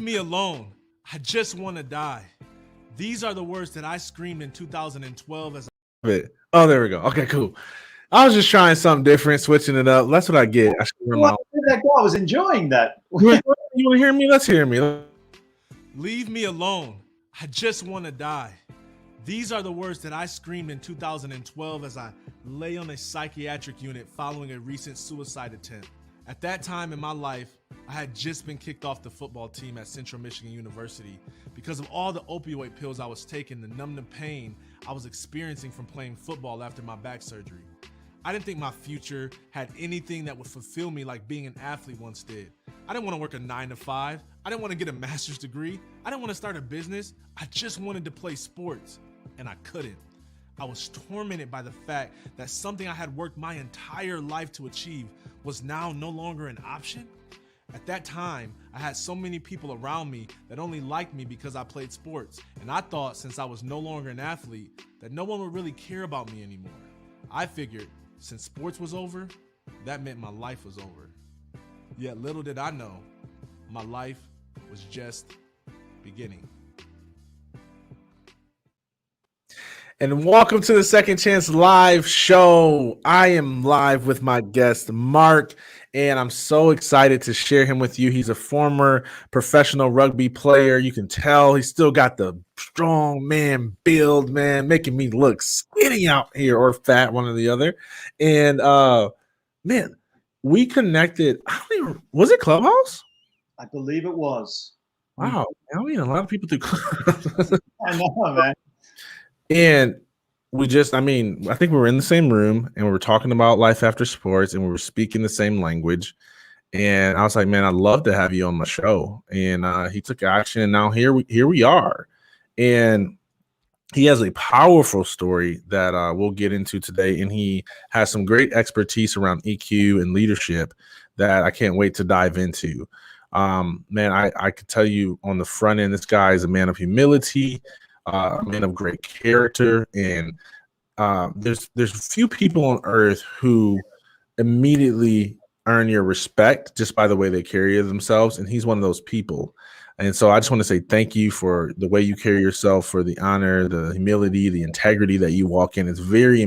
Leave me alone. I just want to die. These are the words that I screamed in 2012 as Oh, there we go. Okay, cool. I was just trying something different, switching it up. That's what I get. I should Well, that guy was enjoying that. You want to hear me? Let's hear me. Leave me alone. I just want to die. These are the words that I screamed in 2012 as I lay on a psychiatric unit following a recent suicide attempt. At that time in my life, I had just been kicked off the football team at Central Michigan University because of all the opioid pills I was taking to numb the pain I was experiencing from playing football after my back surgery. I didn't think my future had anything that would fulfill me like being an athlete once did. I didn't want to work a 9 to 5. I didn't want to get a master's degree. I didn't want to start a business. I just wanted to play sports, and I couldn't. I was tormented by the fact that something I had worked my entire life to achieve was now no longer an option. At that time, I had so many people around me that only liked me because I played sports, and I thought since I was no longer an athlete that no one would really care about me anymore. I figured since sports was over, that meant my life was over. Yet little did I know, my life was just beginning. And welcome to the Second Chance Live show. I am live with my guest, Marc, and I'm so excited to share him with you. He's a former professional rugby player. You can tell he's still got the strong man build, man, making me look skinny out here or fat, one or the other. And man, we connected. Was it Clubhouse? I believe it was. Wow. I mean, a lot of people do Clubhouse. I know, man. And I think we were in the same room and we were talking about life after sports and we were speaking the same language. And I was like, man, I'd love to have you on my show. And he took action. And now here we are. And he has a powerful story that we'll get into today. And he has some great expertise around EQ and leadership that I can't wait to dive into. Man, I could tell you on the front end, this guy is a man of humility, a man of great character, and there's few people on earth who immediately earn your respect just by the way they carry themselves, and he's one of those people. And so I just want to say thank you for the way you carry yourself, for the honor, the humility, the integrity that you walk in. It's very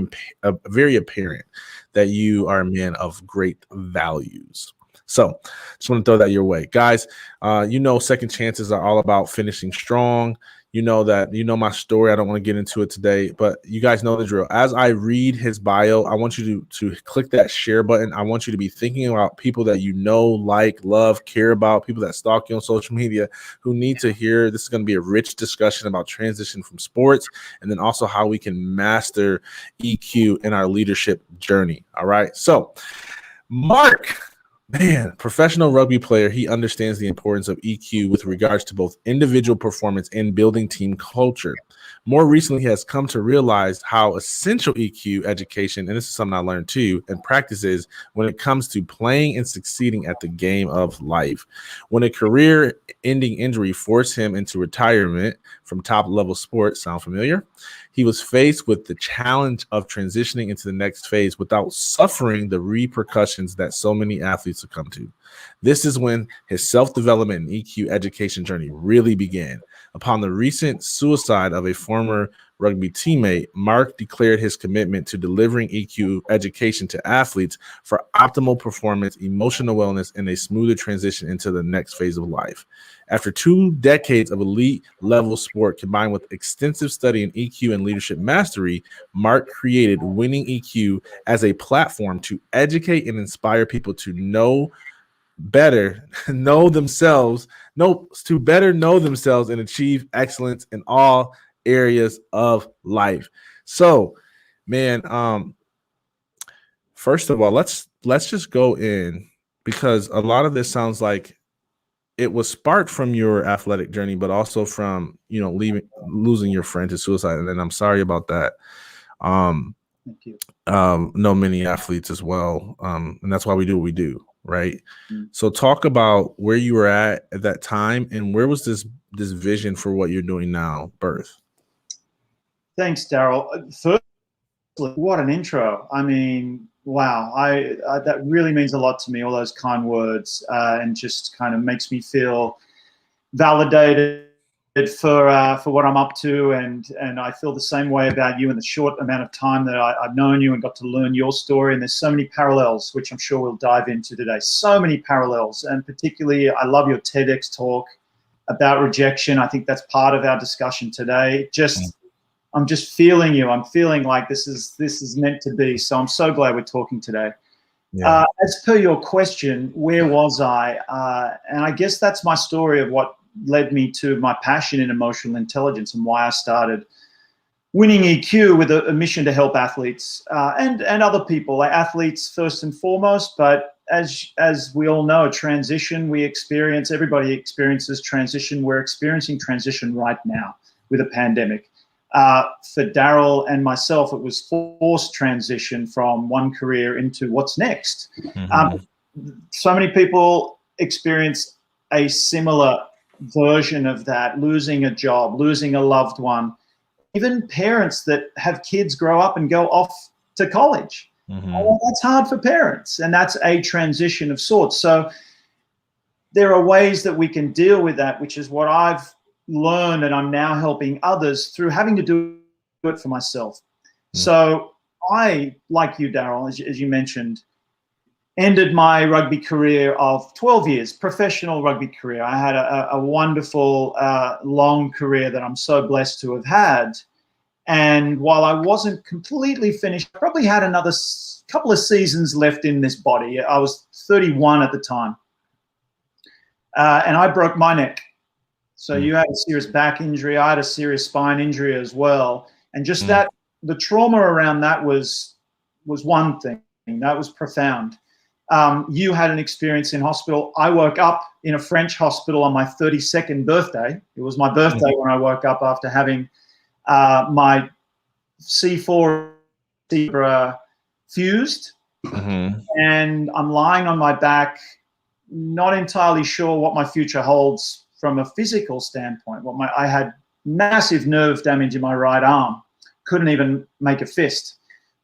apparent that you are a man of great values. So just want to throw that your way, guys. Second chances are all about finishing strong. You know my story. I don't want to get into it today, but you guys know the drill. As I read his bio, I want you to click that share button. I want you to be thinking about people that you know, like, love, care about, people that stalk you on social media who need to hear. This is going to be a rich discussion about transition from sports and then also how we can master EQ in our leadership journey. All right. So, Marc. Man, professional rugby player, he understands the importance of EQ with regards to both individual performance and building team culture. More recently, he has come to realize how essential EQ education, and this is something I learned too, and practice is when it comes to playing and succeeding at the game of life. When a career-ending injury forced him into retirement from top-level sports, sound familiar? He was faced with the challenge of transitioning into the next phase without suffering the repercussions that so many athletes succumb to. This is when his self-development and EQ education journey really began. Upon the recent suicide of a former rugby teammate, Marc declared his commitment to delivering EQ education to athletes for optimal performance, emotional wellness, and a smoother transition into the next phase of life. After 2 decades of elite level sport combined with extensive study in EQ and leadership mastery, Marc created Winning EQ as a platform to educate and inspire people to better know themselves and achieve excellence in all areas of life. So, man, first of all, let's just go in, because a lot of this sounds like it was sparked from your athletic journey, but also from losing your friend to suicide. And then I'm sorry about that. Thank you. Know many athletes as well, and that's why we do what we do, right? Mm-hmm. So talk about where you were at that time, and where was this vision for what you're doing now birth? Thanks, Daryl. First, what an intro. I mean, wow, I that really means a lot to me, all those kind words, and just kind of makes me feel validated for what I'm up to, and I feel the same way about you in the short amount of time that I've known you and got to learn your story. And there's so many parallels, which I'm sure we'll dive into today. So many parallels, and particularly I love your TEDx talk about rejection. I think that's part of our discussion today. I'm just feeling you. I'm feeling like this is meant to be. So I'm so glad we're talking today. Yeah. As per your question, where was I? And I guess that's my story of what led me to my passion in emotional intelligence and why I started Winning EQ with a mission to help athletes and other people, like athletes first and foremost. But as we all know, transition we experience, everybody experiences transition. We're experiencing transition right now with a pandemic. For Daryl and myself, it was forced transition from one career into what's next. So many people experience a similar version of that, losing a job, losing a loved one, even parents that have kids grow up and go off to college. Well, that's hard for parents, and that's a transition of sorts. So there are ways that we can deal with that, which is what I've learned, and I'm now helping others through having to do it for myself. So I, like you, Daryl, as you mentioned, ended my rugby career of 12 years, professional rugby career. I had a wonderful, long career that I'm so blessed to have had. And while I wasn't completely finished, I probably had another couple of seasons left in this body. I was 31 at the time. And I broke my neck. So you had a serious back injury. I had a serious spine injury as well. And just that, the trauma around that was one thing. That was profound. You had an experience in hospital. I woke up in a French hospital on my 32nd birthday. It was my birthday when I woke up after having my C4 zebra fused. And I'm lying on my back, not entirely sure what my future holds from a physical standpoint. I had massive nerve damage in my right arm, couldn't even make a fist.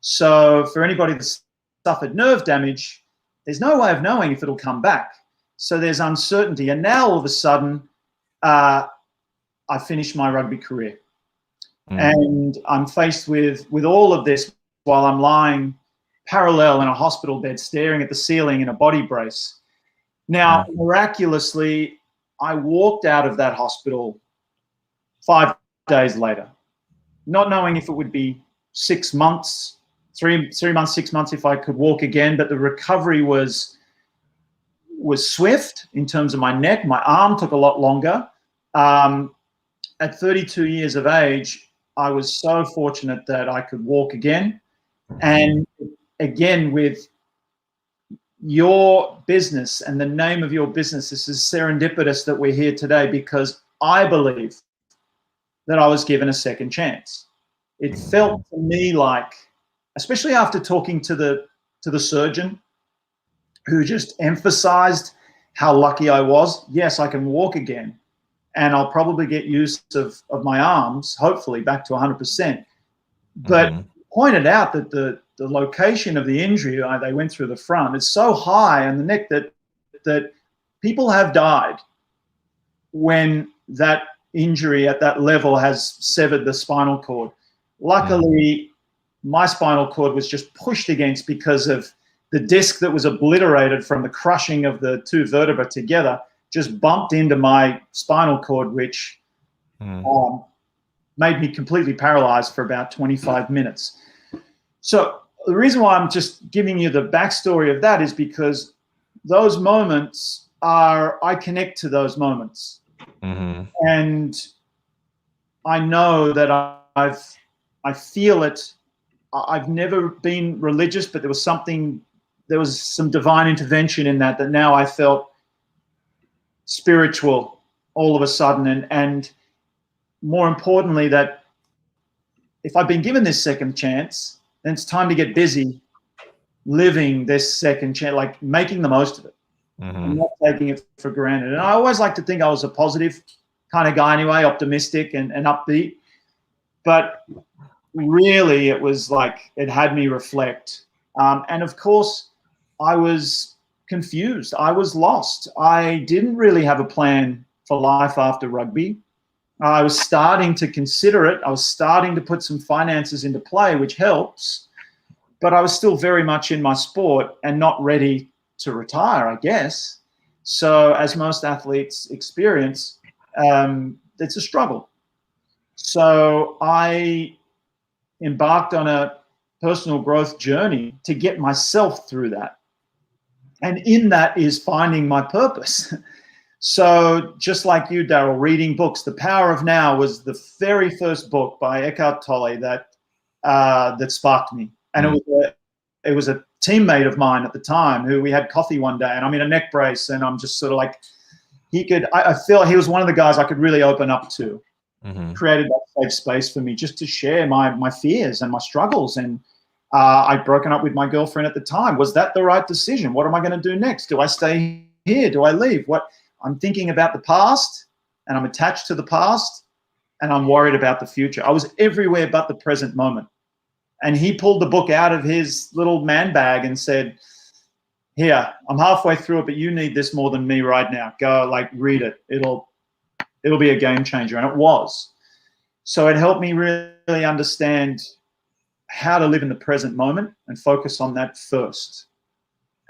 So for anybody that's suffered nerve damage, there's no way of knowing if it'll come back. So there's uncertainty. And now all of a sudden, I finished my rugby career. And I'm faced with all of this while I'm lying parallel in a hospital bed, staring at the ceiling in a body brace. Now, miraculously, I walked out of that hospital 5 days later, not knowing if it would be 6 months, 3 months, 6 months if I could walk again. But the recovery was swift in terms of my neck. My arm took a lot longer. At 32 years of age, I was so fortunate that I could walk again. And again, with your business and the name of your business, this is serendipitous that we're here today, because I believe that I was given a second chance. It felt to me like, especially after talking to the surgeon, who just emphasized how lucky I was. Yes, I can walk again, and I'll probably get use of my arms, hopefully back to 100%. But pointed out that the location of the injury, they went through the front, it's so high on the neck that people have died when that injury at that level has severed the spinal cord. Luckily, my spinal cord was just pushed against because of the disc that was obliterated from the crushing of the two vertebrae together, just bumped into my spinal cord, which made me completely paralyzed for about 25 minutes. So the reason why I'm just giving you the backstory of that is because those moments I connect to those moments. And I know that I feel it. I've never been religious, but there was some divine intervention in that now I felt spiritual all of a sudden. And more importantly, that if I've been given this second chance, then it's time to get busy living this second chance, like making the most of it. I'm not taking it for granted. And I always like to think I was a positive kind of guy anyway, optimistic and upbeat. But really, it was like it had me reflect. And of course, I was confused. I was lost. I didn't really have a plan for life after rugby. I was starting to consider it. I was starting to put some finances into play, which helps. But I was still very much in my sport and not ready to retire, I guess. So as most athletes experience, it's a struggle. So I embarked on a personal growth journey to get myself through that. And in that is finding my purpose. So just like you, Daryl, reading books, The Power of Now was the very first book by Eckhart Tolle that sparked me. And it was a teammate of mine at the time who we had coffee one day, and I'm in a neck brace, and I'm just sort of like, I feel he was one of the guys I could really open up to. Created that safe space for me just to share my fears and my struggles. And I'd broken up with my girlfriend at the time. Was that the right decision? What am I going to do next? Do I stay here? Do I leave? I'm thinking about the past, and I'm attached to the past, and I'm worried about the future. I was everywhere but the present moment. And he pulled the book out of his little man bag and said, here, I'm halfway through it, but you need this more than me right now. Go, read it. It'll be a game changer. And it was. So it helped me really understand how to live in the present moment and focus on that first.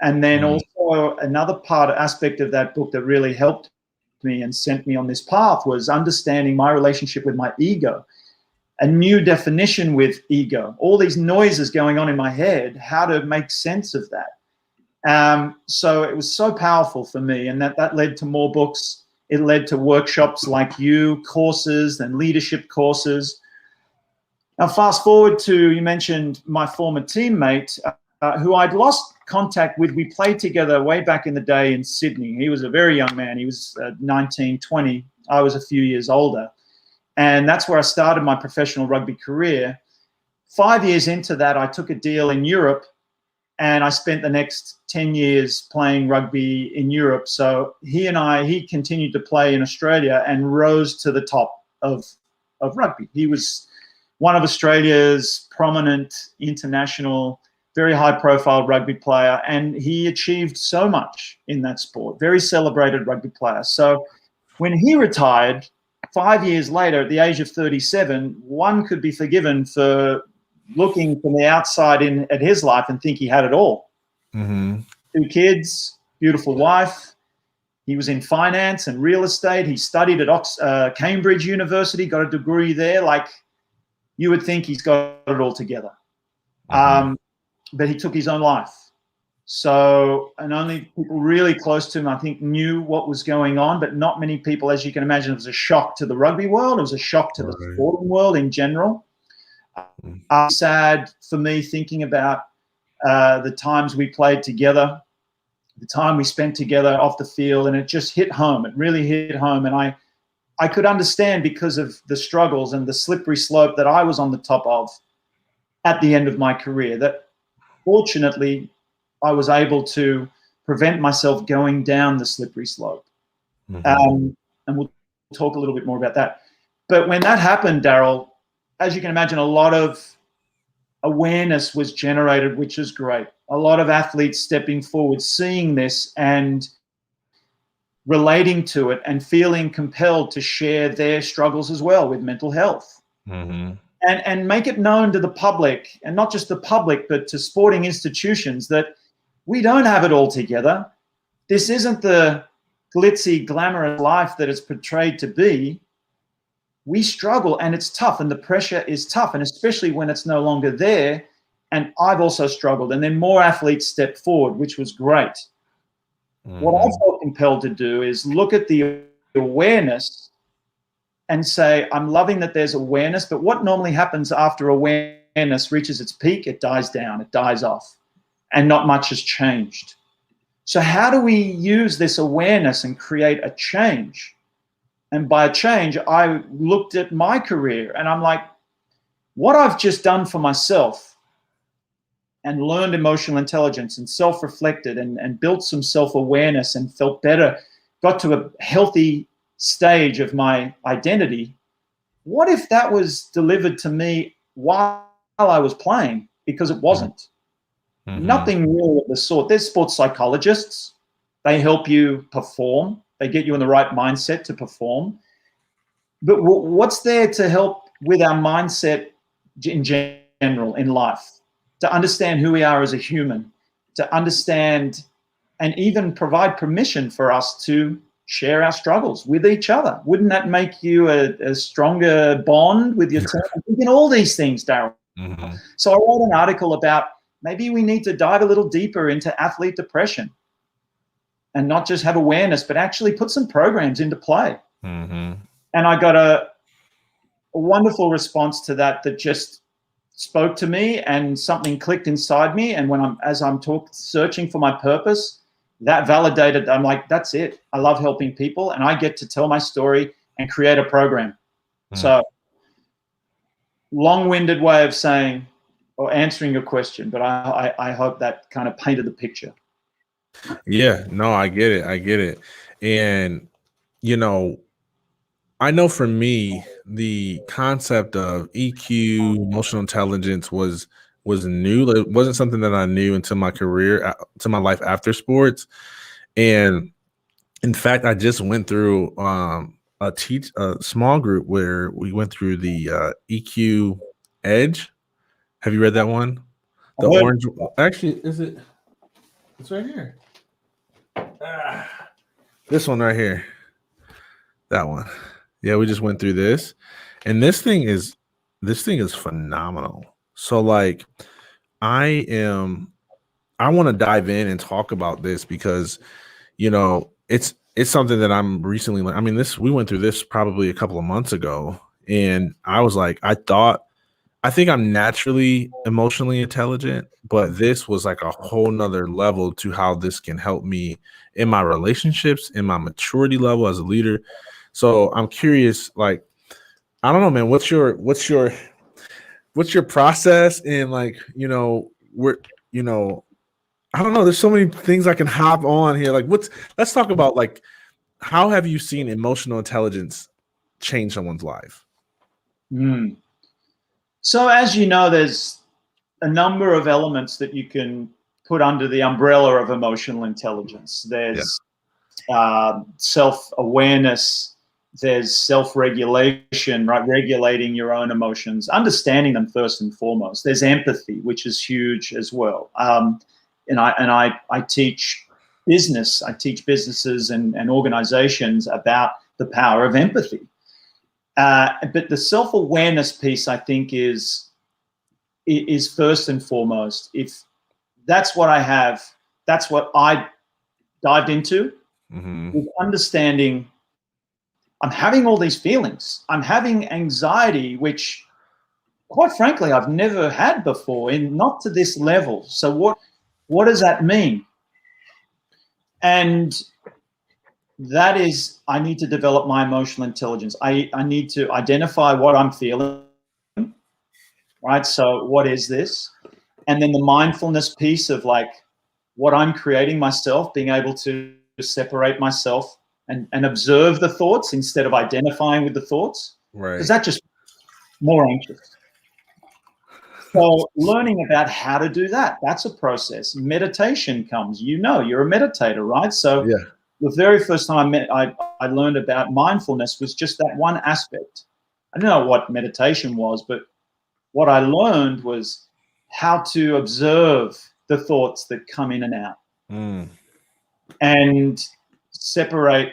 And then also another aspect of that book that really helped me and sent me on this path was understanding my relationship with my ego, a new definition with ego, all these noises going on in my head, how to make sense of that. So it was so powerful for me, and that led to more books. It led to workshops like you, courses and leadership courses. Now, fast forward to, you mentioned my former teammate, who I'd lost contact with. We played together way back in the day in Sydney. He was a very young man. He was 19, 20. I was a few years older. And that's where I started my professional rugby career. 5 years into that, I took a deal in Europe, and I spent the next 10 years playing rugby in Europe. So he continued to play in Australia and rose to the top of rugby. He was one of Australia's prominent international, very high-profile rugby player, and he achieved so much in that sport. Very celebrated rugby player. So when he retired, 5 years later, at the age of 37, one could be forgiven for looking from the outside in at his life and think he had it all. 2 kids, beautiful wife. He was in finance and real estate. He studied at Cambridge University, got a degree there. You would think he's got it all together. But he took his own life. So, and only people really close to him, I think, knew what was going on, but not many people, as you can imagine. It was a shock to the rugby world. It was a shock to the sporting world in general. Sad for me thinking about the times we played together, the time we spent together off the field, and it just hit home. It really hit home. And I could understand, because of the struggles and the slippery slope that I was on the top of at the end of my career, that fortunately I was able to prevent myself going down the slippery slope. And we'll talk a little bit more about that. But when that happened, Daryl, as you can imagine, a lot of awareness was generated, which is great. A lot of athletes stepping forward, seeing this and relating to it and feeling compelled to share their struggles as well with mental health. And make it known to the public, and not just the public, but to sporting institutions, that we don't have it all together. This isn't the glitzy, glamorous life that it's portrayed to be. We struggle, and it's tough, and the pressure is tough, and especially when it's no longer there. And I've also struggled. And then more athletes stepped forward, which was great. What I felt compelled to do is look at the awareness and say, I'm loving that there's awareness, but what normally happens after awareness reaches its peak, it dies down, it dies off, and not much has changed. So how do we use this awareness and create a change? And by a change, I looked at my career and I'm like, what I've just done for myself and learned emotional intelligence and self-reflected and built some self-awareness and felt better, got to a healthy stage of my identity. What if that was delivered to me while I was playing? Because it wasn't. Nothing really of the sort. There's sports psychologists. They help you perform. They get you in the right mindset to perform. But what's there to help with our mindset in general in life? To understand who we are as a human, to understand and even provide permission for us to share our struggles with each other. Wouldn't that make you a stronger bond with your team? I'm thinking all these things, Daryl. Mm-hmm. So I wrote an article about maybe we need to dive a little deeper into athlete depression and not just have awareness, but actually put some programs into play. Mm-hmm. And I got a wonderful response to that just spoke to me, and something clicked inside me. And as I'm searching for my purpose, that validated. I'm like, that's it. I love helping people, and I get to tell my story and create a program. So long-winded way of saying or answering your question, but I hope that kind of painted the picture. Yeah, no, I get it. And, you know, I know for me, the concept of EQ, emotional intelligence was new. It wasn't something that I knew until my career, to my life after sports. And in fact, I just went through a small group where we went through the EQ Edge. Have you read that one? The orange. Actually, is it? It's right here. This one right here. That one. Yeah, we just went through this, and this thing is phenomenal. So like, I want to dive in and talk about this because, you know, it's something that I'm recently. I mean, we went through this probably a couple of months ago, and I was like, I think I'm naturally emotionally intelligent, but this was like a whole nother level to how this can help me in my relationships, in my maturity level as a leader. So I'm curious, like, I don't know, man, what's your process? And like, you know, I don't know, there's so many things I can hop on here. Like, let's talk about, like, how have you seen emotional intelligence change someone's life? So as you know, there's a number of elements that you can put under the umbrella of emotional intelligence. There's self-awareness, there's self-regulation, right? Regulating your own emotions, understanding them first and foremost. There's empathy, which is huge as well. And I teach business. I teach businesses and organizations about the power of empathy. But the self-awareness piece, I think, is first and foremost. If that's what I have, that's what I dived into, with understanding I'm having all these feelings. I'm having anxiety, which, quite frankly, I've never had before, and not to this level. So what does that mean? And that is, I need to develop my emotional intelligence. I need to identify what I'm feeling, right? So what is this? And then the mindfulness piece of like what I'm creating myself, being able to separate myself and observe the thoughts instead of identifying with the thoughts. Right. Because that just more anxious. So learning about how to do that, that's a process. Meditation comes, you're a meditator, right? So yeah. The very first time I learned about mindfulness was just that one aspect. I didn't know what meditation was, but what I learned was how to observe the thoughts that come in and out and separate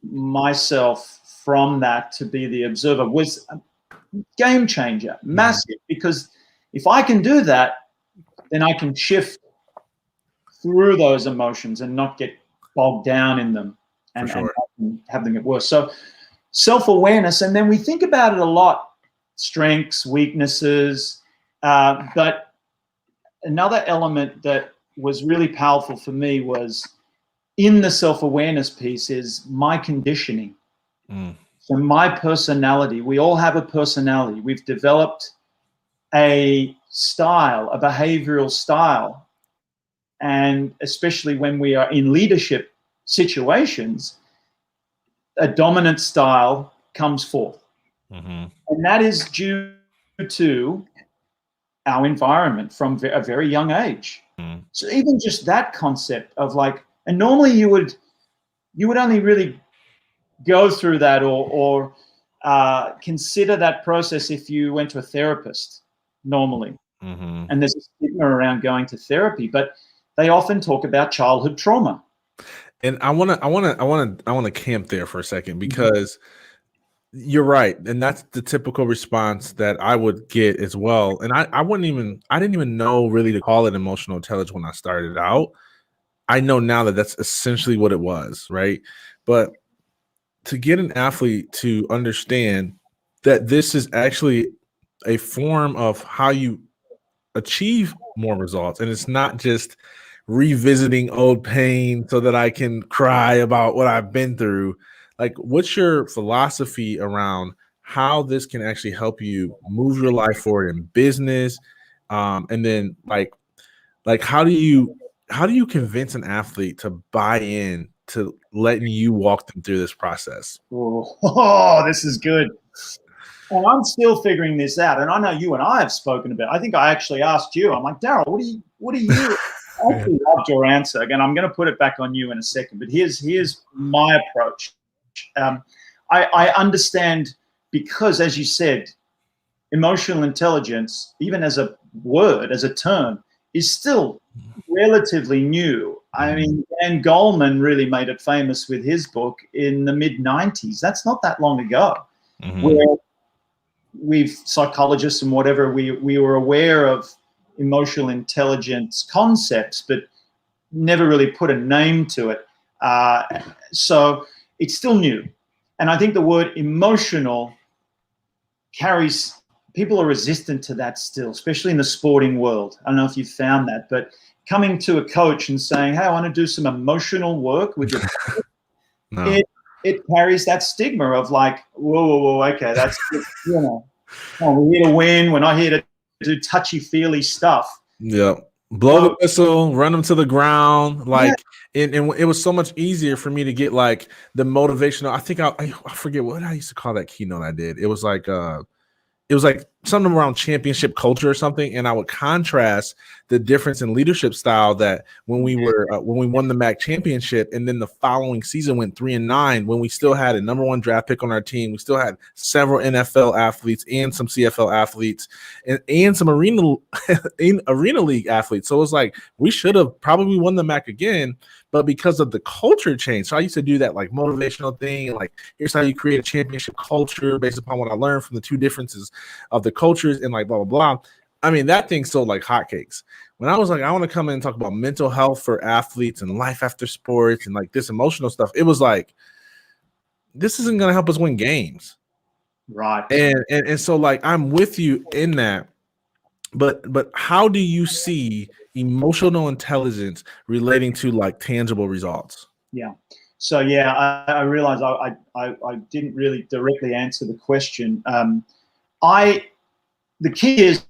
myself from that to be the observer. Was a game changer, massive, because if I can do that, then I can shift through those emotions and not get bogged down in them and have them get worse. So self-awareness, and then we think about it a lot, strengths, weaknesses, but another element that was really powerful for me was in the self-awareness piece is my conditioning. So my personality, we all have a personality. We've developed a style, a behavioral style. And especially when we are in leadership situations, a dominant style comes forth. And that is due to our environment from a very young age. So even just that concept of like, and normally you would only really go through that or consider that process if you went to a therapist normally. Mm-hmm. And there's a stigma around going to therapy, but they often talk about childhood trauma. And I want to camp there for a second, because you're right, and that's the typical response that I would get as well. And I didn't even know really to call it emotional intelligence when I started out. I know now that that's essentially what it was, right? But to get an athlete to understand that this is actually a form of how you achieve more results, and it's not just revisiting old pain so that I can cry about what I've been through. Like, what's your philosophy around how this can actually help you move your life forward in business? And then like how do you convince an athlete to buy in to letting you walk them through this process? Oh, this is good. And I'm still figuring this out. And I know you and I have spoken about. I think I actually asked you. I'm like, Daryl, what do you? I actually loved your answer. Again, I'm going to put it back on you in a second. But here's my approach. I understand, because, as you said, emotional intelligence, even as a word, as a term, is still relatively new. I mean, Dan Goleman really made it famous with his book in the mid-90s. That's not that long ago. Where psychologists and whatever, we were aware of emotional intelligence concepts, but never really put a name to it. So it's still new. And I think the word emotional carries, people are resistant to that still, especially in the sporting world. I don't know if you've found that, but coming to a coach and saying, hey, I want to do some emotional work with your No. it carries that stigma of like, whoa, okay, that's, we're here to win. We're not here to do touchy-feely stuff. Yeah. Blow the whistle, run them to the ground. Like, and it was so much easier for me to get like the motivational. I think I forget what I used to call that keynote I did. It was like something around championship culture or something, and I would contrast the difference in leadership style that when we won the MAC championship, and then the following season went 3-9, when we still had a #1 draft pick on our team, we still had several NFL athletes and some CFL athletes and some arena league athletes. So it was like we should have probably won the MAC again, but because of the culture change. So I used to do that like motivational thing, and like, here's how you create a championship culture based upon what I learned from the two differences of the cultures, and like blah blah blah. I mean, that thing sold like hotcakes. When I was like, I want to come in and talk about mental health for athletes and life after sports and like this emotional stuff, it was like, this isn't going to help us win games, right? And so like, I'm with you in that, but how do you see emotional intelligence relating to like tangible results? Yeah. So yeah, I realize I didn't really directly answer the question. The key is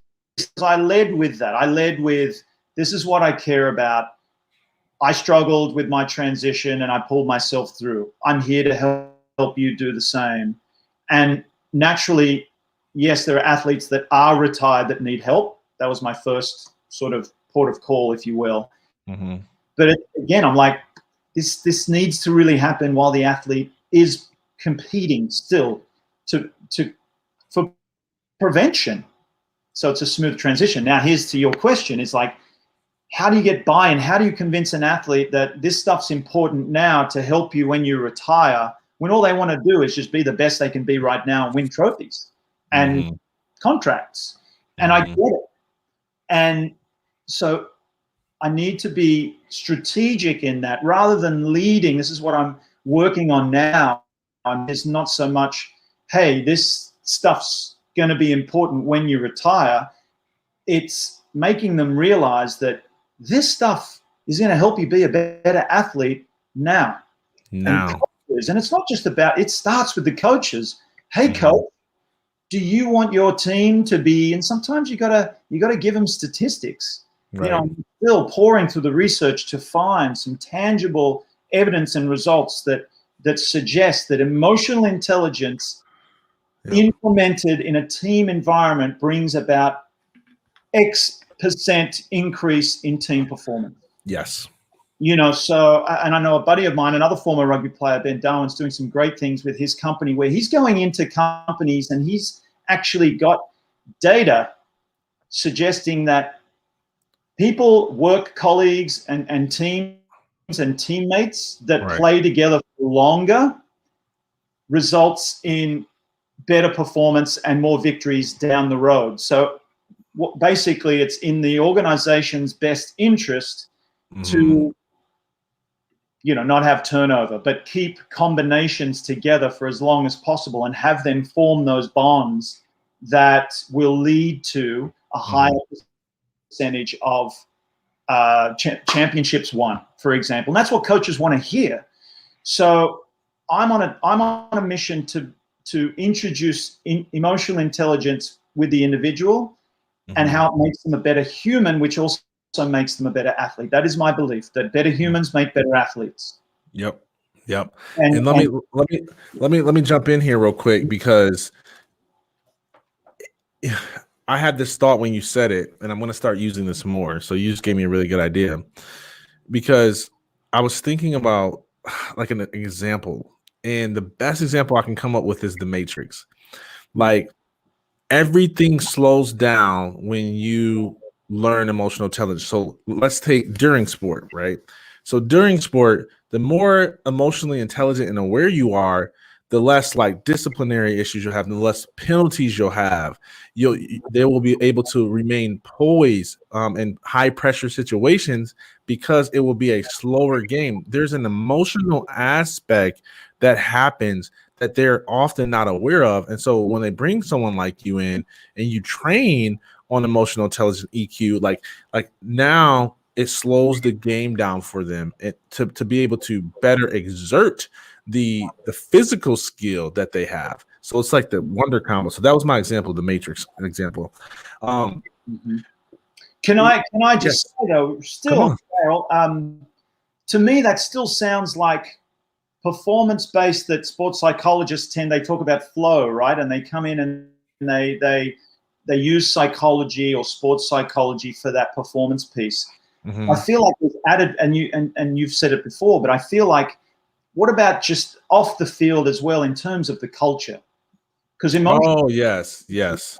I led with that. I led with, this is what I care about. I struggled with my transition and I pulled myself through. I'm here to help you do the same. And naturally, yes, there are athletes that are retired that need help. That was my first sort of port of call, if you will. Mm-hmm. But again, I'm like, this needs to really happen while the athlete is competing still for prevention. So it's a smooth transition. Now, here's to your question. It's like, how do you get buy-in? How do you convince an athlete that this stuff's important now to help you when you retire, when all they want to do is just be the best they can be right now and win trophies and contracts? And I get it. And so I need to be strategic in that rather than leading. This is what I'm working on now. It's not so much, hey, this stuff's going to be important when you retire. It's making them realize that this stuff is going to help you be a better athlete now. And it's not just about, it starts with the coaches. Hey, coach, do you want your team to be, and sometimes you gotta give them statistics. Right. You know, I'm still pouring through the research to find some tangible evidence and results that suggest that emotional intelligence implemented in a team environment brings about X% increase in team performance. Yes. So, and I know a buddy of mine, another former rugby player, Ben Darwin's doing some great things with his company where he's going into companies and he's actually got data suggesting that people, work colleagues and teams and teammates that play together for longer results in better performance and more victories down the road. So basically it's in the organization's best interest to not have turnover, but keep combinations together for as long as possible and have them form those bonds that will lead to a higher percentage of championships won, for example. And that's what coaches want to hear. So I'm on a mission to introduce emotional intelligence with the individual and how it makes them a better human, which also makes them a better athlete. That is my belief, that better humans make better athletes. Yep. And let me jump in here real quick, because I had this thought when you said it, and I'm going to start using this more. So you just gave me a really good idea, because I was thinking about like an example, and the best example I can come up with is the Matrix. Like, everything slows down when you learn emotional intelligence. So let's take during sport, right? So during sport, the more emotionally intelligent and aware you are, the less like disciplinary issues you'll have, the less penalties you'll have. They will be able to remain poised in high pressure situations, because it will be a slower game. There's an emotional aspect that happens that they're often not aware of. And so when they bring someone like you in and you train on emotional intelligence, EQ, like now it slows the game down for them to be able to better exert the physical skill that they have. So it's like the wonder combo. So that was my example, the Matrix example. Can I just say though, still, Carol, to me that still sounds like performance-based, that sports psychologists they talk about flow, right? And they come in and they use psychology or sports psychology for that performance piece. I feel like we've added, and you've said it before, but I feel like, what about just off the field as well in terms of the culture? Because yes.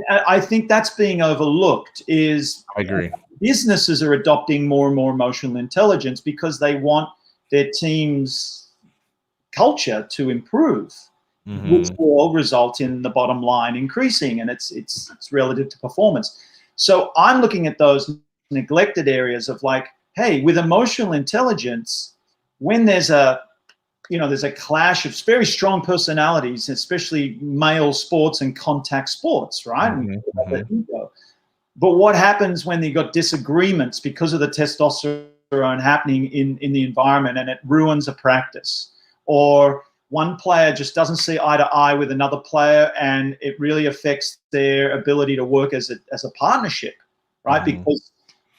I think that's being overlooked. I agree. Businesses are adopting more and more emotional intelligence because they want their team's culture to improve, which will result in the bottom line increasing, and it's relative to performance. So I'm looking at those neglected areas of like, hey, with emotional intelligence, when there's a clash of very strong personalities, especially male sports and contact sports, right? But what happens when you got disagreements because of the testosterone happening in the environment, and it ruins a practice? Or one player just doesn't see eye to eye with another player, and it really affects their ability to work as a partnership, right? Because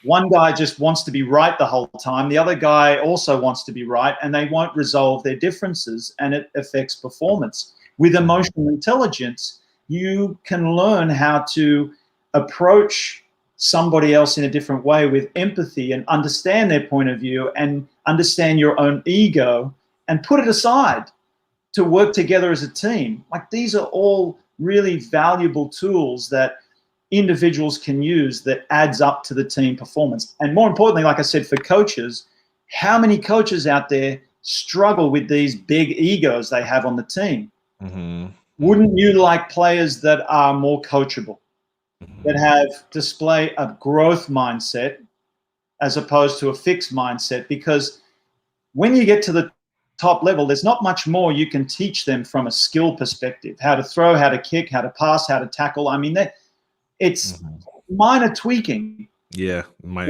one guy just wants to be right the whole time. The other guy also wants to be right, and they won't resolve their differences, and it affects performance. With emotional intelligence, you can learn how to approach somebody else in a different way with empathy and understand their point of view and understand your own ego and put it aside to work together as a team. Like, these are all really valuable tools that individuals can use that adds up to the team performance. And more importantly, like I said, for coaches, how many coaches out there struggle with these big egos they have on the team? Wouldn't you like players that are more coachable, that display a growth mindset as opposed to a fixed mindset? Because when you get to the top level, there's not much more you can teach them from a skill perspective: how to throw, how to kick, how to pass, how to tackle. I mean, it's minor tweaking. But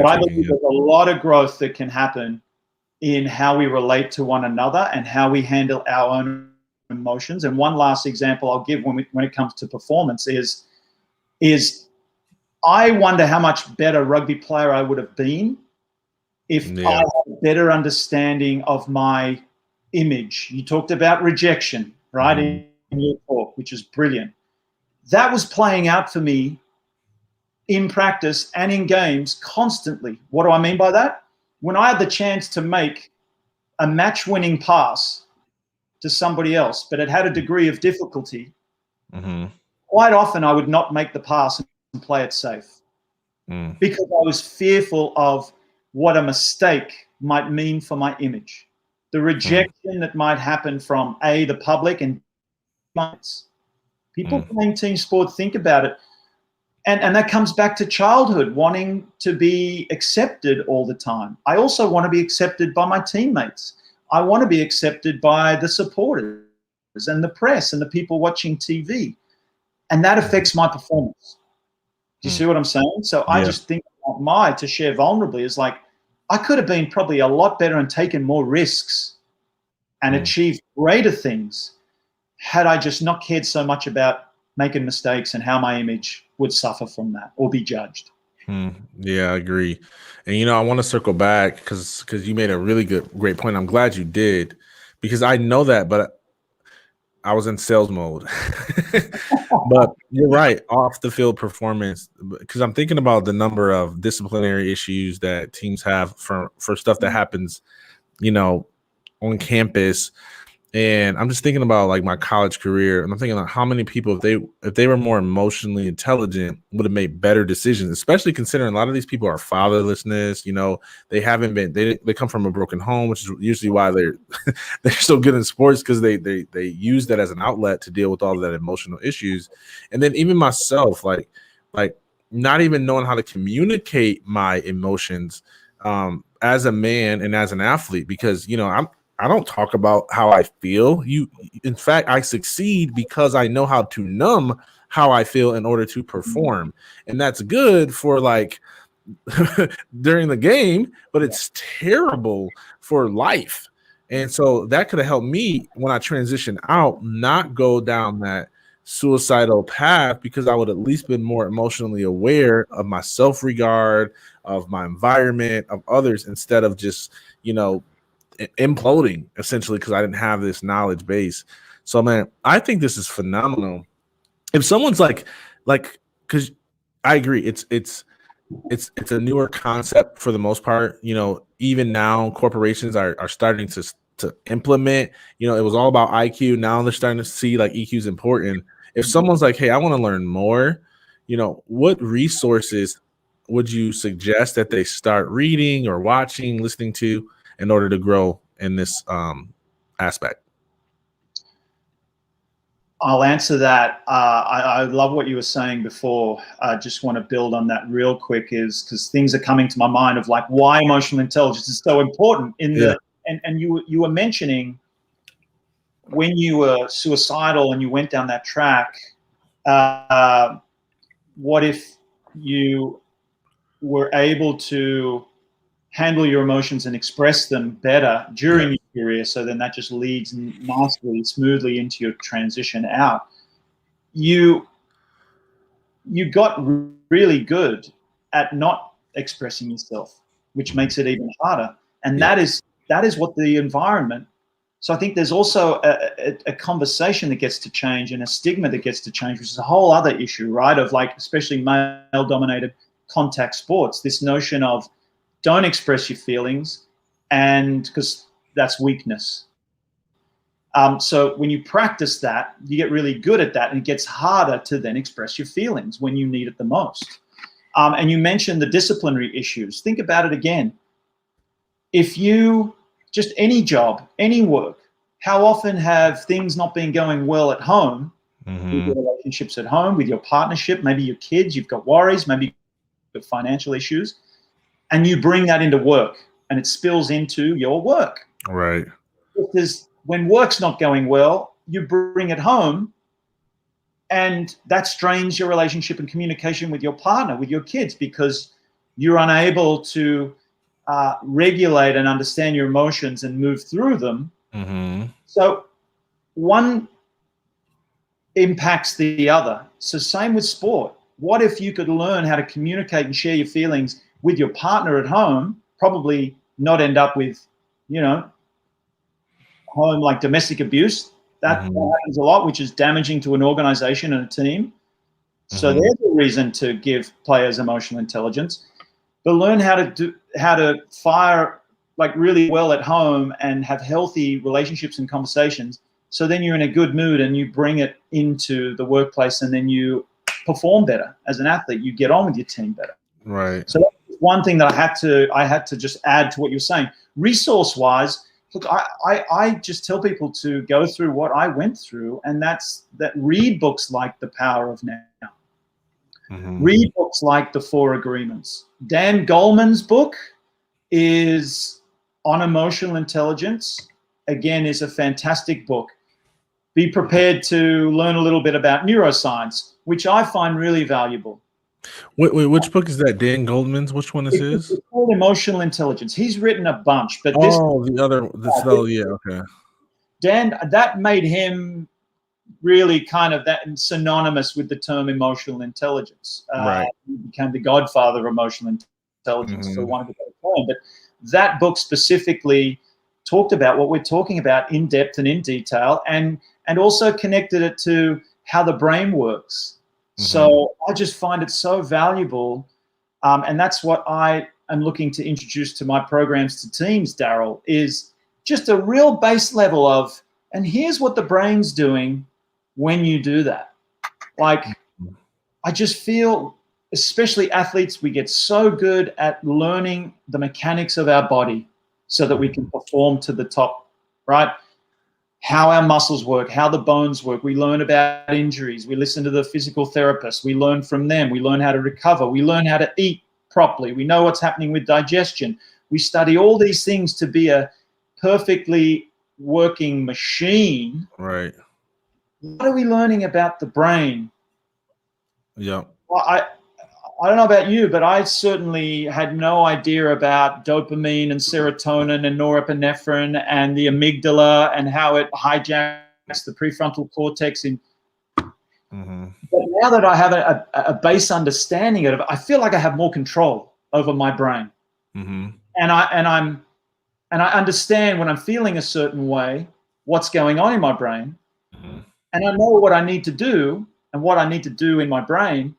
I believe there's a lot of growth that can happen in how we relate to one another and how we handle our own emotions. And one last example I'll give when it comes to performance is I wonder how much better rugby player I would have been if I had a better understanding of my image. You talked about rejection, right, in your talk, which is brilliant. That was playing out for me in practice and in games constantly. What do I mean by that? when I had the chance to make a match-winning pass to somebody else, but it had a degree of difficulty, quite often I would not make the pass and play it safe because I was fearful of what a mistake might mean for my image. The rejection that might happen from the public and people playing team sport, think about it. And that comes back to childhood, wanting to be accepted all the time. I also want to be accepted by my teammates. I want to be accepted by the supporters and the press and the people watching TV. And that affects my performance. Do you see what I'm saying? So I just think to share vulnerably is like, I could have been probably a lot better and taken more risks and achieved greater things had I just not cared so much about making mistakes and how my image would suffer from that or be judged. Yeah, I agree. And, I want to circle back because you made a really great point. I'm glad you did, because I know that, but I was in sales mode. But you're right, off the field performance, because I'm thinking about the number of disciplinary issues that teams have for stuff that happens, on campus. And I'm just thinking about like my college career, and I'm thinking like how many people, if they were more emotionally intelligent, would have made better decisions, especially considering a lot of these people are fatherlessness. They haven't been, they come from a broken home, which is usually why they're so good in sports, because they use that as an outlet to deal with all of that emotional issues. And then even myself, like not even knowing how to communicate my emotions as a man and as an athlete, because I don't talk about how I feel. In fact, I succeed because I know how to numb how I feel in order to perform. And that's good for like during the game, but it's terrible for life. And so that could have helped me when I transition out, not go down that suicidal path, because I would at least been more emotionally aware of my self-regard, of my environment, of others, instead of just, imploding essentially because I didn't have this knowledge base. So man, I think this is phenomenal. If someone's like, because I agree, it's a newer concept for the most part. Even now corporations are starting to implement. It was all about IQ. Now they're starting to see like EQ is important. If someone's like, hey, I want to learn more, what resources would you suggest that they start reading or watching, listening to, in order to grow in this aspect? I'll answer that. I love what you were saying before. I just want to build on that real quick, is because things are coming to my mind of like why emotional intelligence is so important and you were mentioning when you were suicidal and you went down that track, what if you were able to handle your emotions and express them better during your career, so then that just leads nicely, smoothly into your transition out. You got really good at not expressing yourself, which makes it even harder. And that is what the environment. So I think there's also a conversation that gets to change and a stigma that gets to change, which is a whole other issue, right? Of like, especially male-dominated contact sports, this notion of don't express your feelings, and because that's weakness. So when you practice that, you get really good at that, and it gets harder to then express your feelings when you need it the most. And you mentioned the disciplinary issues. Think about it again. If you just any job, any work, how often have things not been going well at home, with your relationships at home, with your partnership, maybe your kids, you've got worries, maybe you've got financial issues, and you bring that into work and it spills into your work. Right. Because when work's not going well, you bring it home, and that strains your relationship and communication with your partner, with your kids, because you're unable to regulate and understand your emotions and move through them. So one impacts the other. So same with sport. What if you could learn how to communicate and share your feelings with your partner at home, probably not end up with, home like domestic abuse. That happens a lot, which is damaging to an organization and a team. So there's a reason to give players emotional intelligence, but learn how to fire like really well at home and have healthy relationships and conversations. So then you're in a good mood and you bring it into the workplace, and then you perform better as an athlete. You get on with your team better. Right. So that's one thing that I had to just add to what you're saying. Resource-wise, look, I just tell people to go through what I went through, and that's that. Read books like The Power of Now. Mm-hmm. Read books like The Four Agreements. Dan Goleman's book is on emotional intelligence. Again, is a fantastic book. Be prepared to learn a little bit about neuroscience, which I find really valuable. Wait, which book is that? Dan Goldman's? Which one is his? It's called Emotional Intelligence. He's written a bunch, but okay. Dan, that made him really kind of that synonymous with the term emotional intelligence. Right. He became the godfather of emotional intelligence, for want of a better term. But that book specifically talked about what we're talking about in depth and in detail, and also connected it to how the brain works. So I just find it so valuable, and that's what I am looking to introduce to my programs to teams, Daryl, is just a real base level of, and here's what the brain's doing when you do that. Like, I just feel, especially athletes, we get so good at learning the mechanics of our body so that we can perform to the top, right? How our muscles work, how the bones work. We learn about injuries. We listen to the physical therapists. We learn from them. We learn how to recover. We learn how to eat properly. We know what's happening with digestion. We study all these things to be a perfectly working machine. Right. What are we learning about the brain? Yeah. Well, I don't know about you, but I certainly had no idea about dopamine and serotonin and norepinephrine and the amygdala and how it hijacks the prefrontal cortex. But now that I have a base understanding of it, I feel like I have more control over my brain. And I understand when I'm feeling a certain way, what's going on in my brain. And I know what I need to do and what I need to do in my brain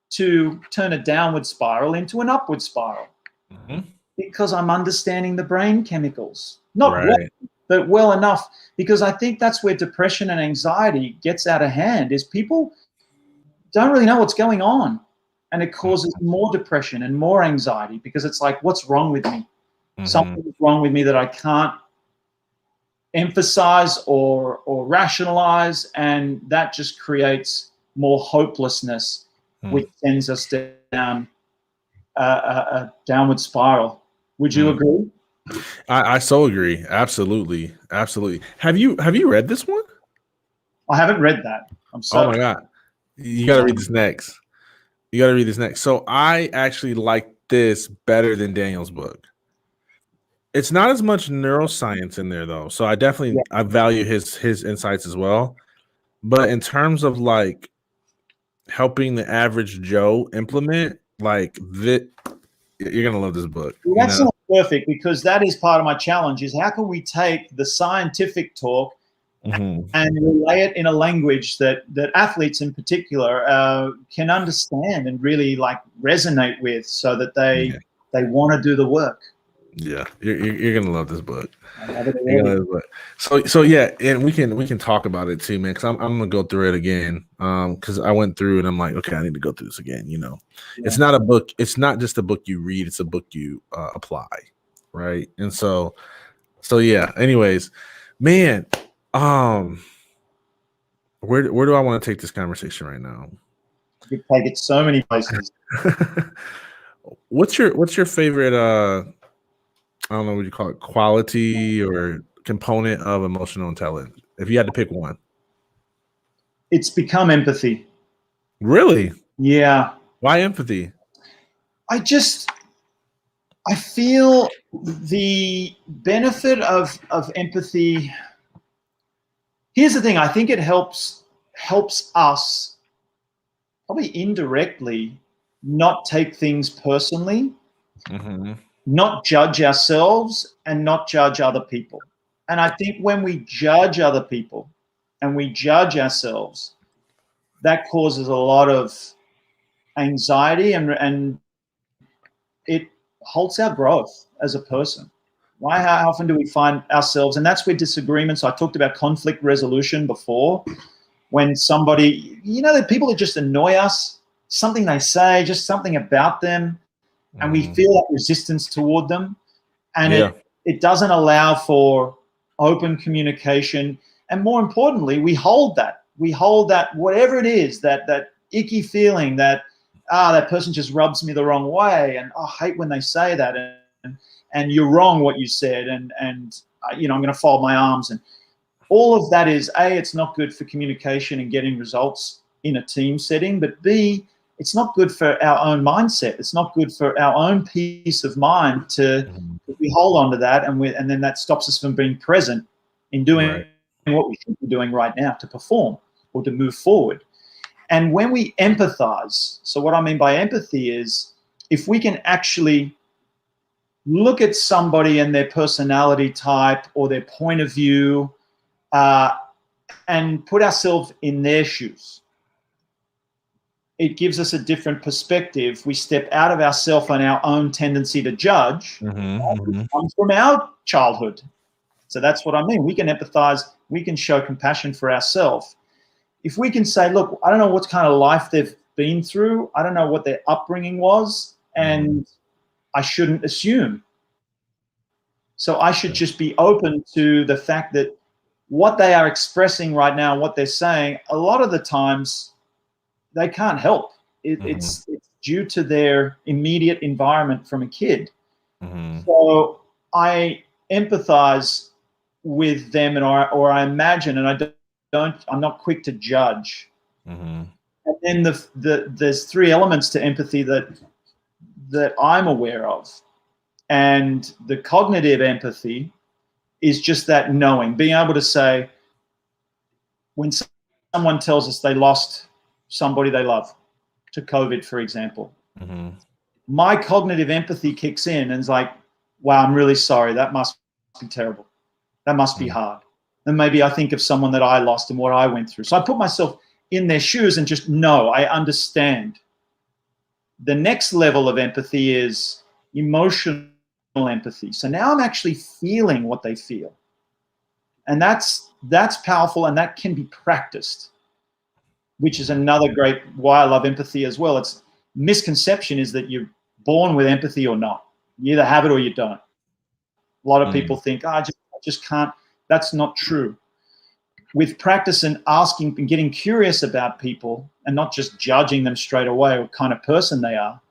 to turn a downward spiral into an upward spiral, because I'm understanding the brain chemicals. Not well, but well enough, because I think that's where depression and anxiety gets out of hand, is people don't really know what's going on, and it causes more depression and more anxiety, because it's like, what's wrong with me? Something's wrong with me that I can't emphasize or rationalize, and that just creates more hopelessness, which sends us down a downward spiral. Would you agree? I so agree. Absolutely. Have you read this one? I haven't read that. I'm sorry. Oh my God. You got to read this next. So I actually like this better than Daniel's book. It's not as much neuroscience in there though. So I definitely I value his insights as well. But in terms of like helping the average Joe implement, like that, you're gonna love this book. Well, that's not perfect, because that is part of my challenge, is how can we take the scientific talk and relay it in a language that athletes in particular can understand and really like resonate with, so that they want to do the work. Yeah, you're gonna love this book. So yeah, and we can talk about it too, man. Because I'm gonna go through it again. Because I went through and I'm like, okay, I need to go through this again. It's not a book. It's not just a book you read. It's a book you apply, right? And so yeah. Anyways, man, where do I want to take this conversation right now? You can take it so many places. What's your favorite? I don't know what you call it, quality or component of emotional intelligence, if you had to pick one? It's become empathy. Really? Yeah. Why empathy? I feel the benefit of empathy. Here's the thing. I think it helps us probably indirectly not take things personally, not judge ourselves, and not judge other people. And I think when we judge other people and we judge ourselves, that causes a lot of anxiety, and it halts our growth as a person. Why? How often do we find ourselves? And that's where disagreements. I talked about conflict resolution before. When somebody, the people that just annoy us, something they say, just something about them, and we feel that resistance toward them, and it doesn't allow for open communication. And more importantly, we hold that whatever it is, that icky feeling that that person just rubs me the wrong way, and I hate when they say that, and you're wrong what you said, and I'm going to fold my arms, and all of that is it's not good for communication and getting results in a team setting, but B, it's not good for our own mindset. It's not good for our own peace of mind to we hold on to that, and then that stops us from being present in doing what we should be doing right now to perform or to move forward. And when we empathize, so what I mean by empathy is if we can actually look at somebody and their personality type or their point of view and put ourselves in their shoes, it gives us a different perspective. We step out of ourself and our own tendency to judge, which comes from our childhood. So that's what I mean. We can empathize. We can show compassion for ourselves. If we can say, look, I don't know what kind of life they've been through. I don't know what their upbringing was, and I shouldn't assume. So I should just be open to the fact that what they are expressing right now, what they're saying, a lot of the times they can't help. It's due to their immediate environment from a kid. So I empathize with them, or I imagine, and I'm not quick to judge. And then there's three elements to empathy that I'm aware of. And the cognitive empathy is just that knowing, being able to say, when someone tells us they lost somebody they love to COVID, for example, my cognitive empathy kicks in and is like, wow, I'm really sorry. That must be terrible. That must be hard. And maybe I think of someone that I lost and what I went through. So I put myself in their shoes and just know, I understand. The next level of empathy is emotional empathy. So now I'm actually feeling what they feel. And that's powerful, and that can be practiced, which is another great why I love empathy as well. It's misconception is that you're born with empathy or not. You either have it or you don't. A lot of people think, I just can't. That's not true. With practice and asking and getting curious about people and not just judging them straight away what kind of person they are,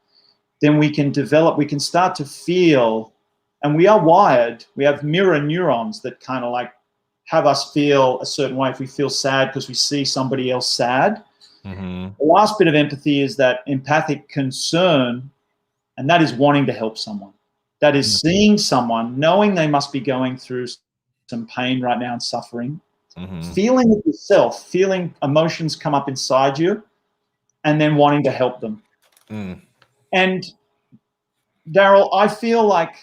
then we can start to feel, and we are wired, we have mirror neurons that kind of like have us feel a certain way if we feel sad because we see somebody else sad. The last bit of empathy is that empathic concern, and that is wanting to help someone. That is seeing someone, knowing they must be going through some pain right now and suffering, feeling it yourself, feeling emotions come up inside you, and then wanting to help them. And Daryl, I feel like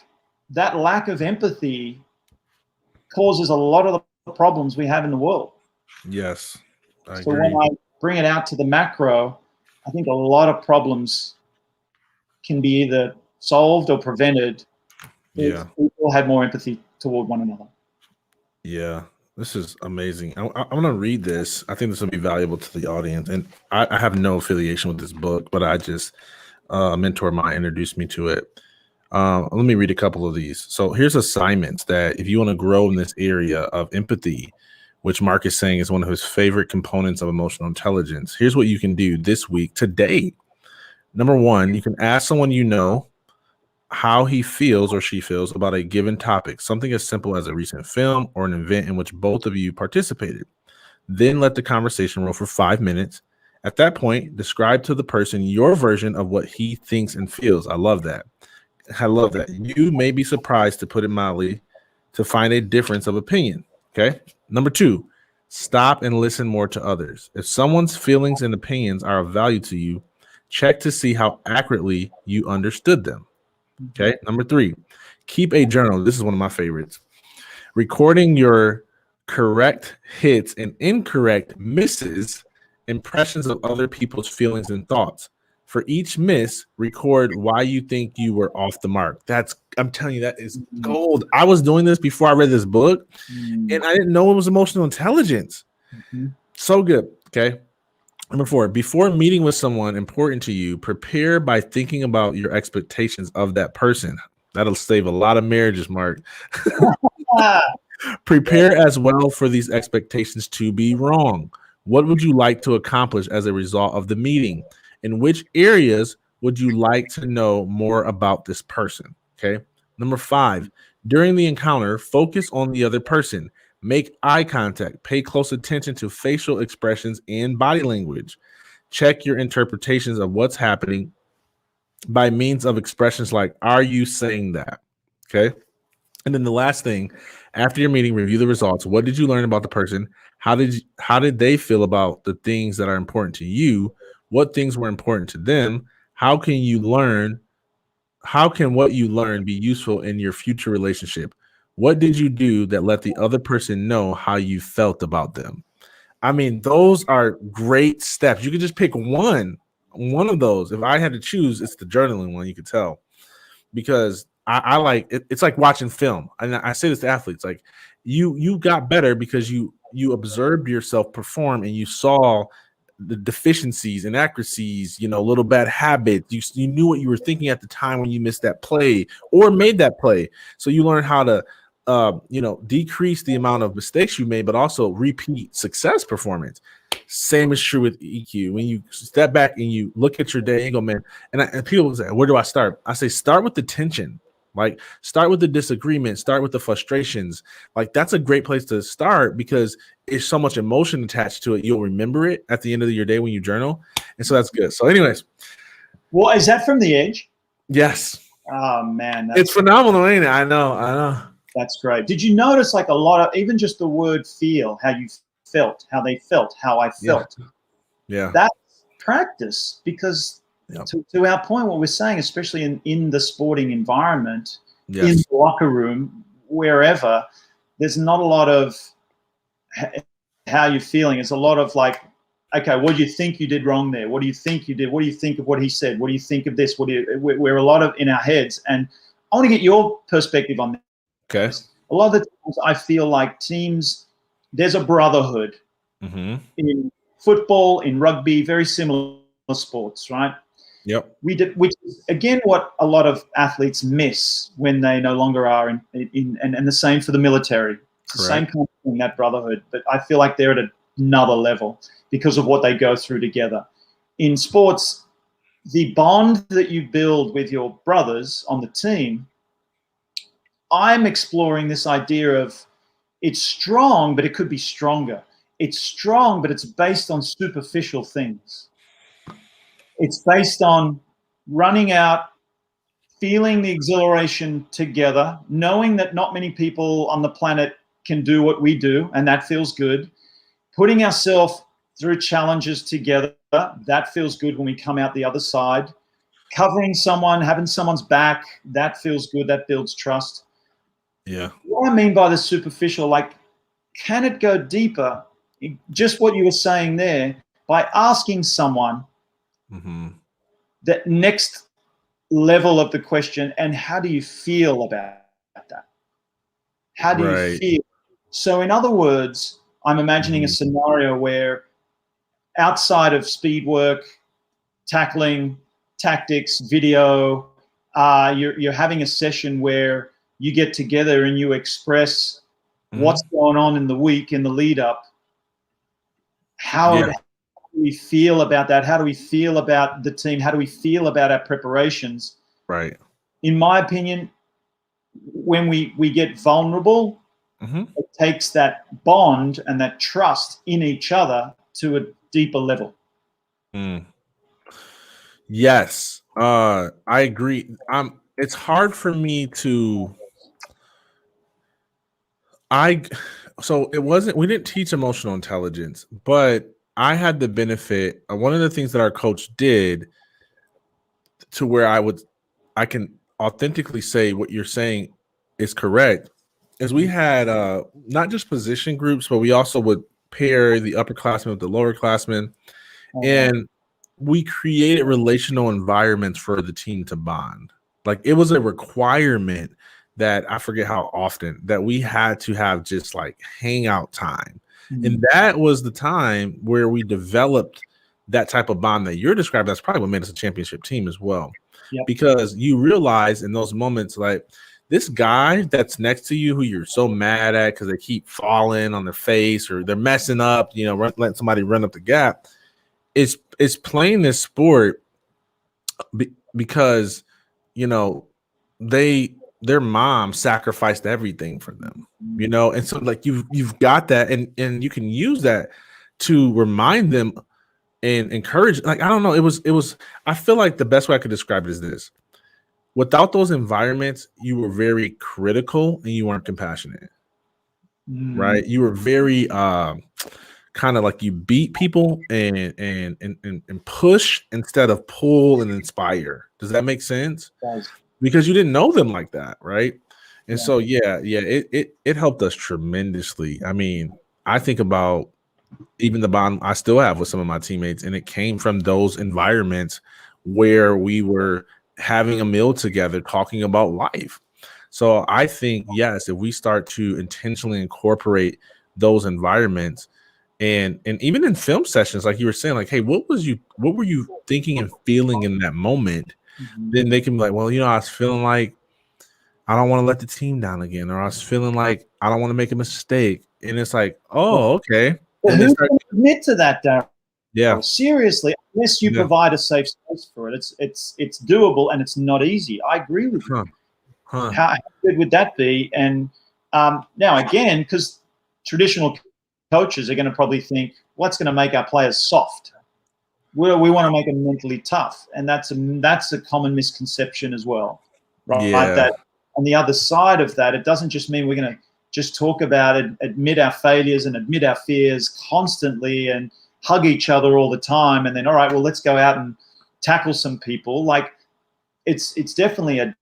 that lack of empathy causes a lot of the problems we have in the world. Yes, I so agree. when I bring it out to the macro, I think a lot of problems can be either solved or prevented if people had more empathy toward one another. Yeah, this is amazing. I'm going to read this. I think this will be valuable to the audience. And I have no affiliation with this book, but I just, a mentor of mine introduced me to it. Let me read a couple of these. So here's assignments that if you want to grow in this area of empathy, which Marc is saying is one of his favorite components of emotional intelligence, here's what you can do this week, today. Number one, you can ask someone you know how he feels or she feels about a given topic, something as simple as a recent film or an event in which both of you participated. Then let the conversation roll for 5 minutes. At that point, describe to the person your version of what he thinks and feels. I love that. You may be surprised, to put it mildly, to find a difference of opinion. Okay. Number two, stop and listen more to others. If someone's feelings and opinions are of value to you, check to see how accurately you understood them. Okay. Number three, keep a journal. This is one of my favorites. Recording your correct hits and incorrect misses, impressions of other people's feelings and thoughts. For each miss, record why you think you were off the mark. I'm telling you, that is gold. I was doing this before I read this book, and I didn't know it was emotional intelligence. So good. Okay. Number 4, before meeting with someone important to you, prepare by thinking about your expectations of that person. That'll save a lot of marriages, Mark. Prepare as well for these expectations to be wrong. What would you like to accomplish as a result of the meeting? In which areas would you like to know more about this person? Okay. Number 5, during the encounter, focus on the other person. Make eye contact. Pay close attention to facial expressions and body language. Check your interpretations of what's happening by means of expressions like, are you saying that? Okay. And then the last thing, after your meeting, review the results. What did you learn about the person? How did they feel about the things that are important to you? What things were important to them? How can what you learn be useful in your future relationship? What did you do that let the other person know how you felt about them? I mean, those are great steps. You could just pick one of those. If I had to choose, it's the journaling one, you could tell. Because I like it, it's like watching film. And I say this to athletes, like you got better because you observed yourself perform and you saw the deficiencies, inaccuracies, little bad habits. You knew what you were thinking at the time when you missed that play or made that play. So you learn how to decrease the amount of mistakes you made, but also repeat success performance. Same is true with EQ. When you step back and you look at your day and go, man, and people say, where do I start? I say, start with the tension. Like, start with the disagreement, start with the frustrations. Like, that's a great place to start because there's so much emotion attached to it. You'll remember it at the end of your day when you journal. And so that's good. So anyways. Well, is that from The Edge? Yes. Oh, man. It's phenomenal, ain't it? I know. That's great. Did you notice like a lot of, even just the word feel, how you felt, how they felt, how I felt? Yeah. That's practice because to our point, what we're saying, especially in the sporting environment, in the locker room, wherever, there's not a lot of how you're feeling. It's a lot of like, okay, what do you think you did wrong there? What do you think you did? What do you think of what he said? What do you think of this? We're a lot of in our heads. And I want to get your perspective on that. Okay. A lot of the times I feel like teams, there's a brotherhood in football, in rugby, very similar sports, right? Yep. Which is again what a lot of athletes miss when they no longer are and the same for the military. It's the same kind of thing, that brotherhood, but I feel like they're at another level because of what they go through together. In sports, the bond that you build with your brothers on the team, I'm exploring this idea of it's strong, but it could be stronger. It's strong, but it's based on superficial things. It's based on running out, feeling the exhilaration together, knowing that not many people on the planet can do what we do, and that feels good. Putting ourselves through challenges together, that feels good when we come out the other side. Covering someone, having someone's back, that feels good, that builds trust. Yeah. What I mean by the superficial, like, can it go deeper? Just what you were saying there, by asking someone that next level of the question, and how do you feel about that? How do you feel? So in other words, I'm imagining a scenario where outside of speed work, tackling, tactics, video, you're having a session where you get together and you express what's going on in the week, in the lead up. How do we feel about that? How do we feel about the team? How do we feel about our preparations? Right. In my opinion, when we get vulnerable, it takes that bond and that trust in each other to a deeper level. Yes. I agree. It's hard for me to we didn't teach emotional intelligence, but I had the benefit of one of the things that our coach did to where I can authentically say what you're saying is correct, is we had not just position groups, but we also would pair the upperclassmen with the lowerclassmen. And we created relational environments for the team to bond. Like it was a requirement that I forget how often that we had to have just like hangout time. And that was the time where we developed that type of bond that you're describing. That's probably what made us a championship team as well. Yep. Because you realize in those moments, like this guy that's next to you who you're so mad at because they keep falling on their face or they're messing up, you know, letting somebody run up the gap, is playing this sport because, you know, their mom sacrificed everything for them, you know, and so like you've got that, and you can use that to remind them and encourage. Like I don't know, it was. I feel like the best way I could describe it is this: without those environments, you were very critical and you weren't compassionate, right? You were very kind of like you beat people and push instead of pull and inspire. Does that make sense? Because you didn't know them like that, right? And so it helped us tremendously. I mean, I think about even the bond I still have with some of my teammates, and it came from those environments where we were having a meal together talking about life. So I think, yes, if we start to intentionally incorporate those environments, and even in film sessions, like you were saying, like, hey, what were you thinking and feeling in that moment? Then they can be like, well, you know, I was feeling like I don't want to let the team down again, or I was feeling like I don't want to make a mistake. And it's like, oh, okay. Well, who can admit to that, Darryl? Yeah. Seriously, unless you provide a safe space for it, it's doable and it's not easy. I agree with you. How good would that be? And now again, because traditional coaches are going to probably think, what's going to make our players soft? We want to make them mentally tough, and that's a common misconception as well, right? Yeah. That on the other side of that, it doesn't just mean we're going to just talk about it, admit our failures and admit our fears constantly and hug each other all the time, and then all right, well, let's go out and tackle some people. Like it's definitely a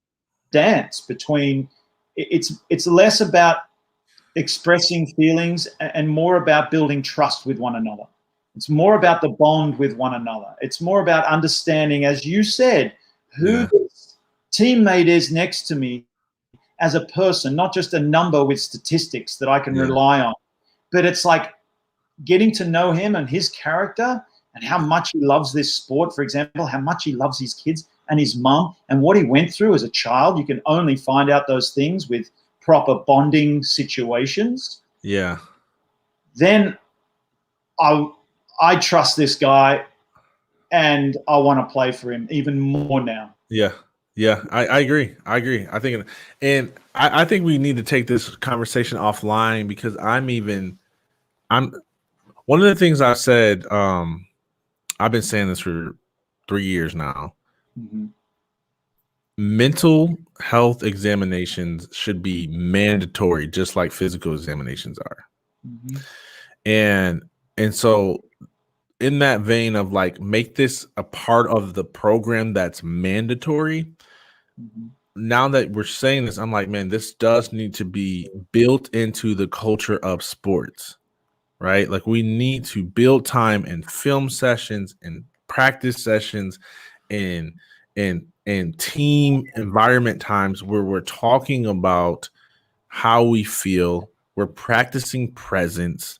dance between. It's less about expressing feelings and more about building trust with one another. It's more about the bond with one another. It's more about understanding, as you said, who this teammate is next to me as a person, not just a number with statistics that I can rely on. But it's like getting to know him and his character and how much he loves this sport, for example, how much he loves his kids and his mum and what he went through as a child. You can only find out those things with proper bonding situations. Yeah. Then I trust this guy and I want to play for him even more now. Yeah. Yeah, I agree. I think, and I think we need to take this conversation offline because I'm one of the things I said, I've been saying this for 3 years now. Mental health examinations should be mandatory, just like physical examinations are. And so in that vein of like, make this a part of the program that's mandatory. Now that we're saying this, I'm like, man, this does need to be built into the culture of sports, right? Like we need to build time in film sessions and practice sessions and team environment times where we're talking about how we feel, we're practicing presence.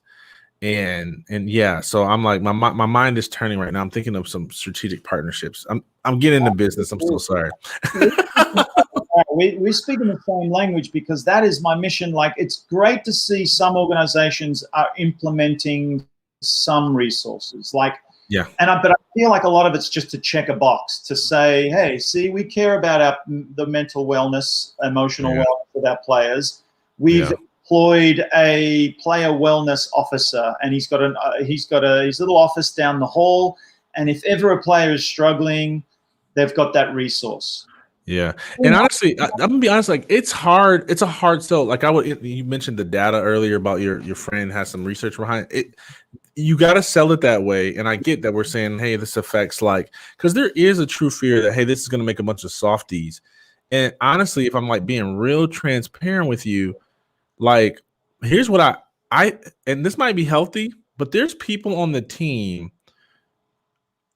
And yeah, so I'm like, my mind is turning right now. I'm thinking of some strategic partnerships. I'm getting into business. I'm so sorry. We speak in the same language because that is my mission. Like, it's great to see some organizations are implementing some resources. Like, but I feel like a lot of it's just to check a box to say, hey, see, we care about the mental wellness, emotional wellness of our players. We've employed a player wellness officer, and he's got his little office down the hall. And if ever a player is struggling, they've got that resource. Yeah. And honestly, I'm gonna be honest, like it's hard. It's a hard sell. Like you mentioned the data earlier about your friend has some research behind it. You got to sell it that way. And I get that we're saying, hey, this affects because there is a true fear that, hey, this is going to make a bunch of softies. And honestly, if I'm like being real transparent with you, like, here's what I and this might be healthy, but there's people on the team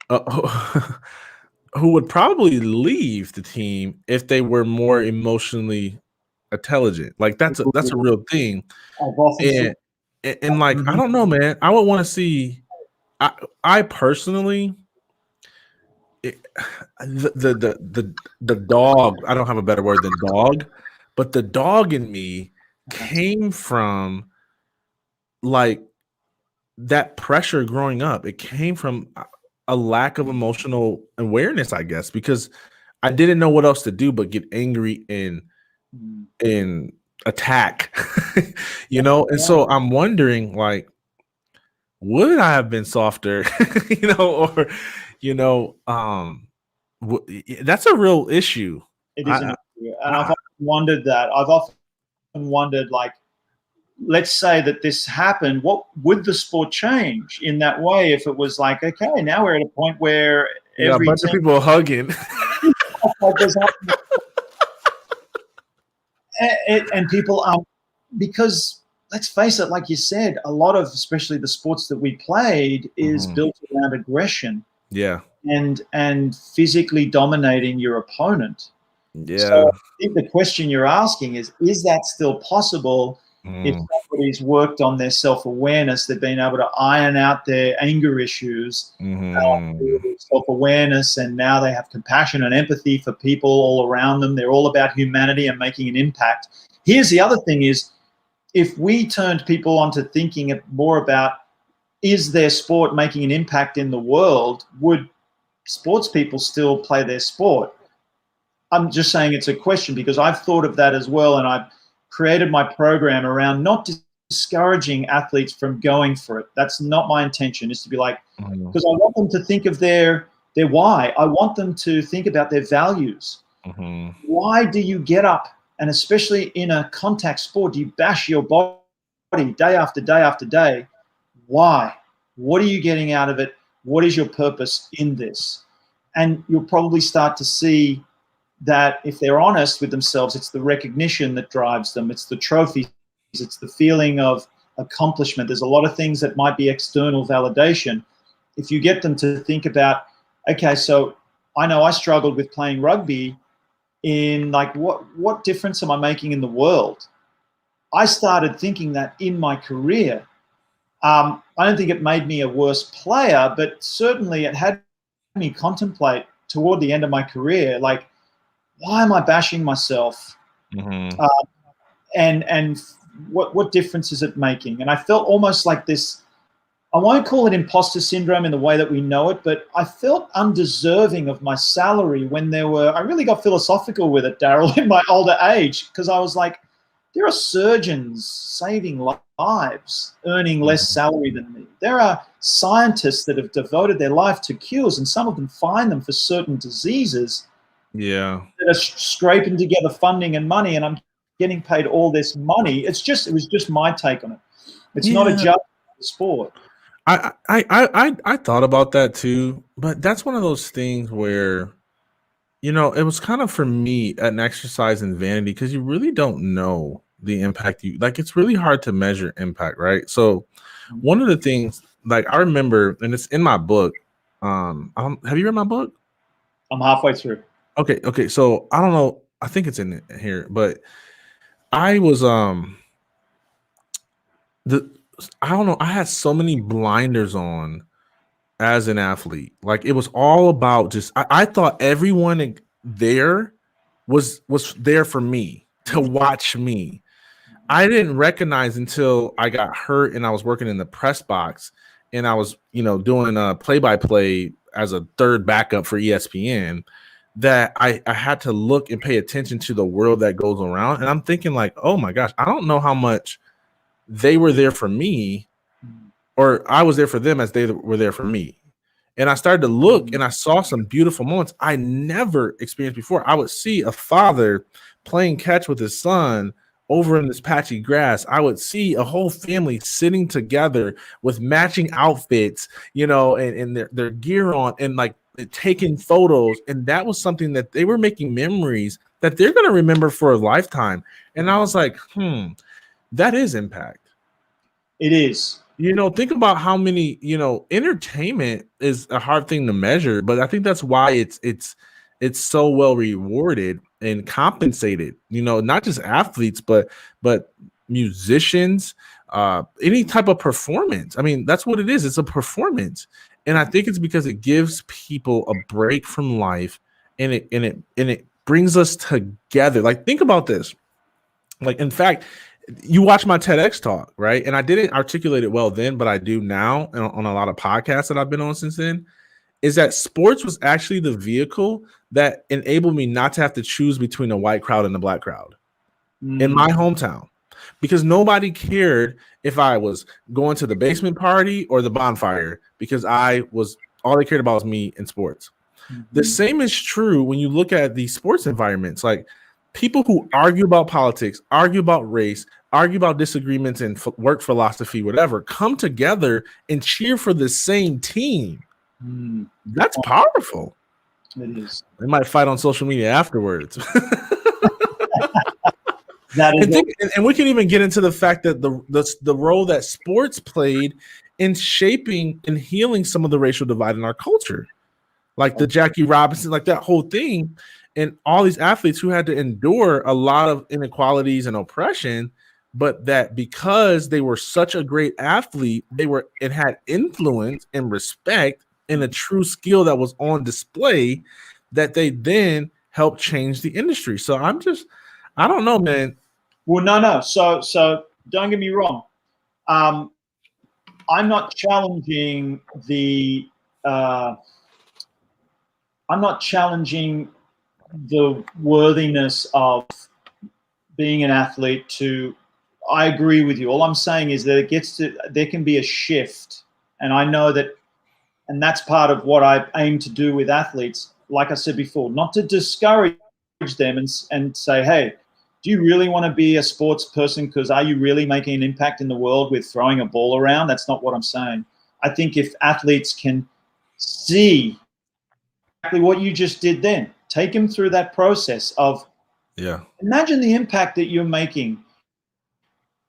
who would probably leave the team if they were more emotionally intelligent. Like that's a real thing. I've often And said, and like I don't know, man. I would want to see. I personally, the dog. I don't have a better word than dog, but the dog in me came from like that pressure growing up. It came from a lack of emotional awareness, I guess, because I didn't know what else to do but get angry and attack, you know. And so I'm wondering, like, would I have been softer, you know, or you know, that's a real issue. it is an issue. And I've often wondered that. I've often wondered, like, let's say that this happened, what would the sport change in that way if it was like, okay, now we're at a point where a bunch of people hugging. And people because let's face it, like you said, a lot of, especially the sports that we played, is built around aggression. Yeah. And physically dominating your opponent. Yeah. So I think the question you're asking is that still possible if somebody's worked on their self-awareness, they've been able to iron out their anger issues, self-awareness, and now they have compassion and empathy for people all around them. They're all about humanity and making an impact. Here's the other thing is, if we turned people onto thinking more about, is their sport making an impact in the world, would sports people still play their sport? I'm just saying it's a question because I've thought of that as well, and I've created my program around not discouraging athletes from going for it. That's not my intention, is to be like, because I want them to think of their why. I want them to think about their values. Why do you get up, and especially in a contact sport, do you bash your body day after day after day? Why? What are you getting out of it? What is your purpose in this? And you'll probably start to see that if they're honest with themselves, it's the recognition that drives them. It's the trophies. It's the feeling of accomplishment. There's a lot of things that might be external validation. If you get them to think about, okay, so I know I struggled with playing rugby in like, what difference am I making in the world? I started thinking that in my career. I don't think it made me a worse player, but certainly it had me contemplate toward the end of my career, like, why am I bashing myself? And what difference is it making? And I felt almost like this, I won't call it imposter syndrome in the way that we know it, but I felt undeserving of my salary when I really got philosophical with it, Daryl, in my older age, because I was like, there are surgeons saving lives, earning less salary than me. There are scientists that have devoted their life to cures, and some of them find them for certain diseases. Yeah. That are scraping together funding and money, and I'm getting paid all this money. It was just my take on it. It's not a judgment of the sport. I thought about that too, but that's one of those things where, you know, it was kind of for me an exercise in vanity because you really don't know the impact it's really hard to measure impact, right? So one of the things, like I remember, and it's in my book. Have you read my book? I'm halfway through. Okay. So I don't know. I think it's in here, but I was I don't know. I had so many blinders on as an athlete. Like it was all about just. I thought everyone there was there for me to watch me. I didn't recognize until I got hurt and I was working in the press box and I was, you know, doing a play-by-play as a third backup for ESPN. That I had to look and pay attention to the world that goes around. And I'm thinking like, oh my gosh, I don't know how much they were there for me or I was there for them as they were there for me. And I started to look and I saw some beautiful moments I never experienced before. I would see a father playing catch with his son over in this patchy grass. I would see a whole family sitting together with matching outfits, you know, and their gear on and like taking photos. And that was something that they were making memories that they're going to remember for a lifetime. And I was like, that is impact. It is. Think about how many, entertainment is a hard thing to measure, but I think that's why it's so well rewarded and compensated. Not just athletes, but musicians, any type of performance. I mean, that's what it is. It's a performance, and I think it's because it gives people a break from life, and it brings us together. Like, think about this. Like, in fact, you watch my TEDx talk, right? And I didn't articulate it well then, but I do now on a lot of podcasts that I've been on since then, is that sports was actually the vehicle that enabled me not to have to choose between a white crowd and a black crowd in my hometown, because nobody cared if I was going to the basement party or the bonfire, because all they cared about was me and sports. The same is true when you look at these sports environments. Like, people who argue about politics, argue about race, argue about disagreements in work philosophy, whatever, come together and cheer for the same team. That's powerful. It is. They might fight on social media afterwards. And we can even get into the fact that the role that sports played in shaping and healing some of the racial divide in our culture, like the Jackie Robinson, like that whole thing. And all these athletes who had to endure a lot of inequalities and oppression, but that because they were such a great athlete, it had influence and respect and a true skill that was on display, that they then helped change the industry. So I don't know, man. Well, no. So don't get me wrong. I'm not challenging the worthiness of being an athlete. I agree with you. All I'm saying is that there can be a shift, and I know that, and that's part of what I aim to do with athletes. Like I said before, not to discourage them and say, hey, do you really want to be a sports person? Because are you really making an impact in the world with throwing a ball around? That's not what I'm saying. I think if athletes can see exactly what you just did then, take them through that process of, imagine the impact that you're making.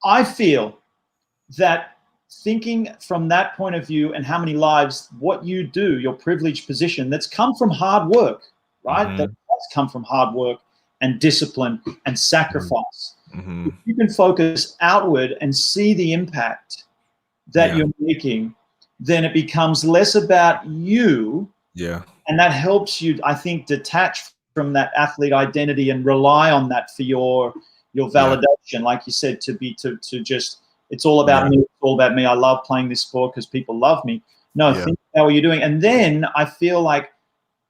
I feel that thinking from that point of view and how many lives, what you do, your privileged position, that's come from hard work, right? That has come from hard work and discipline and sacrifice. If you can focus outward and see the impact that you're making, then it becomes less about you. And that helps you, I think, detach from that athlete identity and rely on that for your validation. Like you said, to just, it's all about me. It's all about me. I love playing this sport because people love me. No, think about what you're doing. And then I feel like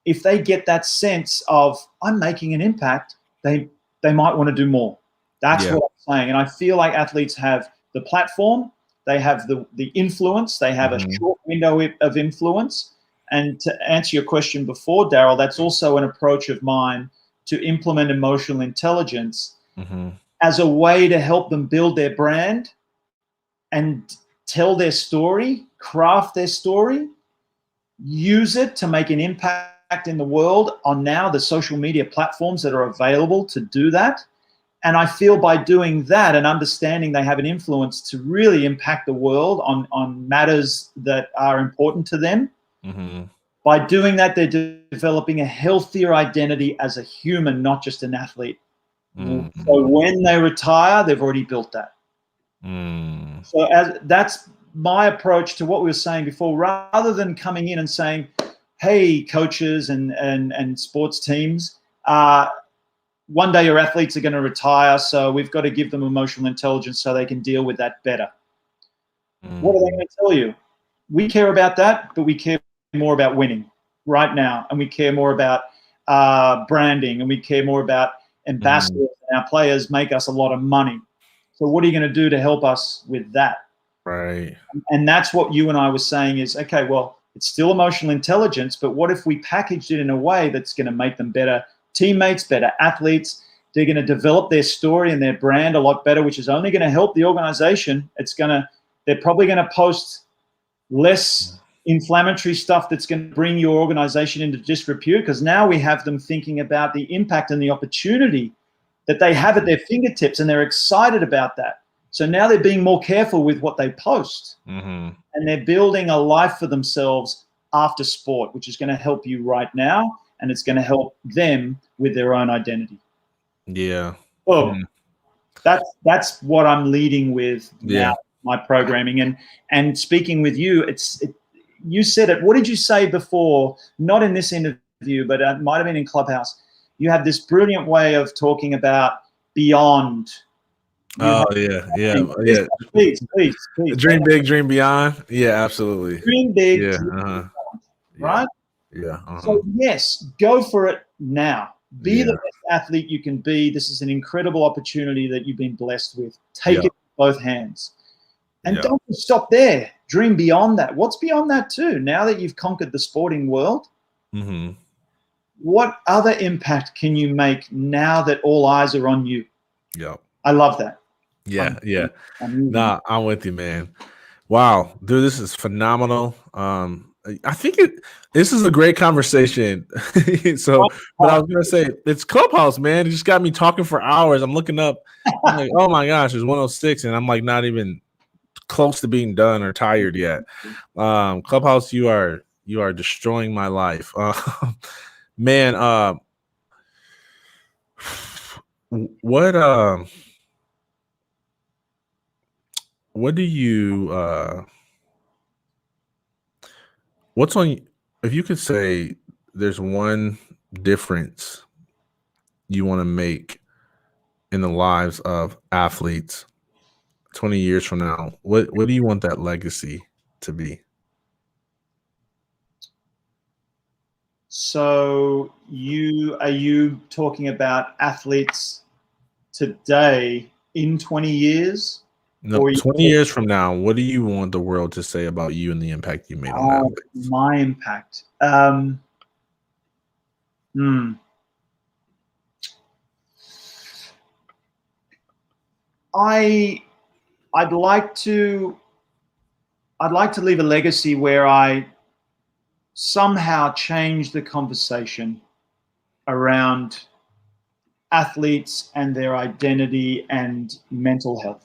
if they get that sense of, I'm making an impact, they might want to do more. That's what I'm saying. And I feel like athletes have the platform, they have the influence, they have a short window of influence. And to answer your question before, Daryl, that's also an approach of mine to implement emotional intelligence as a way to help them build their brand and tell their story, craft their story, use it to make an impact in the world on now the social media platforms that are available to do that. And I feel by doing that and understanding they have an influence to really impact the world on matters that are important to them, by doing that, they're developing a healthier identity as a human, not just an athlete. So when they retire, they've already built that. So that's my approach to what we were saying before, rather than coming in and saying, hey, coaches and sports teams, one day your athletes are going to retire, so we've got to give them emotional intelligence so they can deal with that better. What are they going to tell you? We care about that, but we care more about winning right now, and we care more about branding, and we care more about ambassadors, and our players make us a lot of money. So what are you going to do to help us with that? Right. And that's what you and I were saying is, okay, well, it's still emotional intelligence, but what if we packaged it in a way that's going to make them better teammates, better athletes? They're going to develop their story and their brand a lot better, which is only going to help the organization. They're probably going to post less inflammatory stuff that's going to bring your organization into disrepute, because now we have them thinking about the impact and the opportunity that they have at their fingertips, and they're excited about that. So now they're being more careful with what they post, Mm-hmm. and they're building a life for themselves after sport, which is going to help you right now, and it's going to help them with their own identity. Yeah. Oh, that's what I'm leading with now, Yeah. my programming. And speaking with you, you said it. What did you say before? Not in this interview, but it might have been in Clubhouse. You have this brilliant way of talking about beyond. Yeah. Please. Dream big, dream beyond. Yeah, absolutely. Dream big, Yeah. dream Uh-huh. right? Yeah. So yes, go for it now. Be the Yeah. best athlete you can be. This is an incredible opportunity that you've been blessed with. Take it with both hands. And don't stop there. Dream beyond that. What's beyond that too? Now that you've conquered the sporting world, Mm-hmm. what other impact can you make now that all eyes are on you? Yeah. I love that. Yeah. I'm Nah, I'm with you, man. Wow, dude, this is phenomenal. I think this is a great conversation. So, but I was gonna say it's Clubhouse, man. It just got me talking for hours. I'm looking up, I'm like, oh my gosh, it's 106, and I'm like not even close to being done or tired yet. Clubhouse, you are destroying my life. Man, what do you what's on, if you could say there's one difference you want to make in the lives of athletes 20 years from now, what do you want that legacy to be? So are you talking about athletes today in 20 years? No, 20 years from now, what do you want the world to say about you and the impact you made on athletes? My impact. I'd like to leave a legacy where I somehow change the conversation around athletes and their identity and mental health.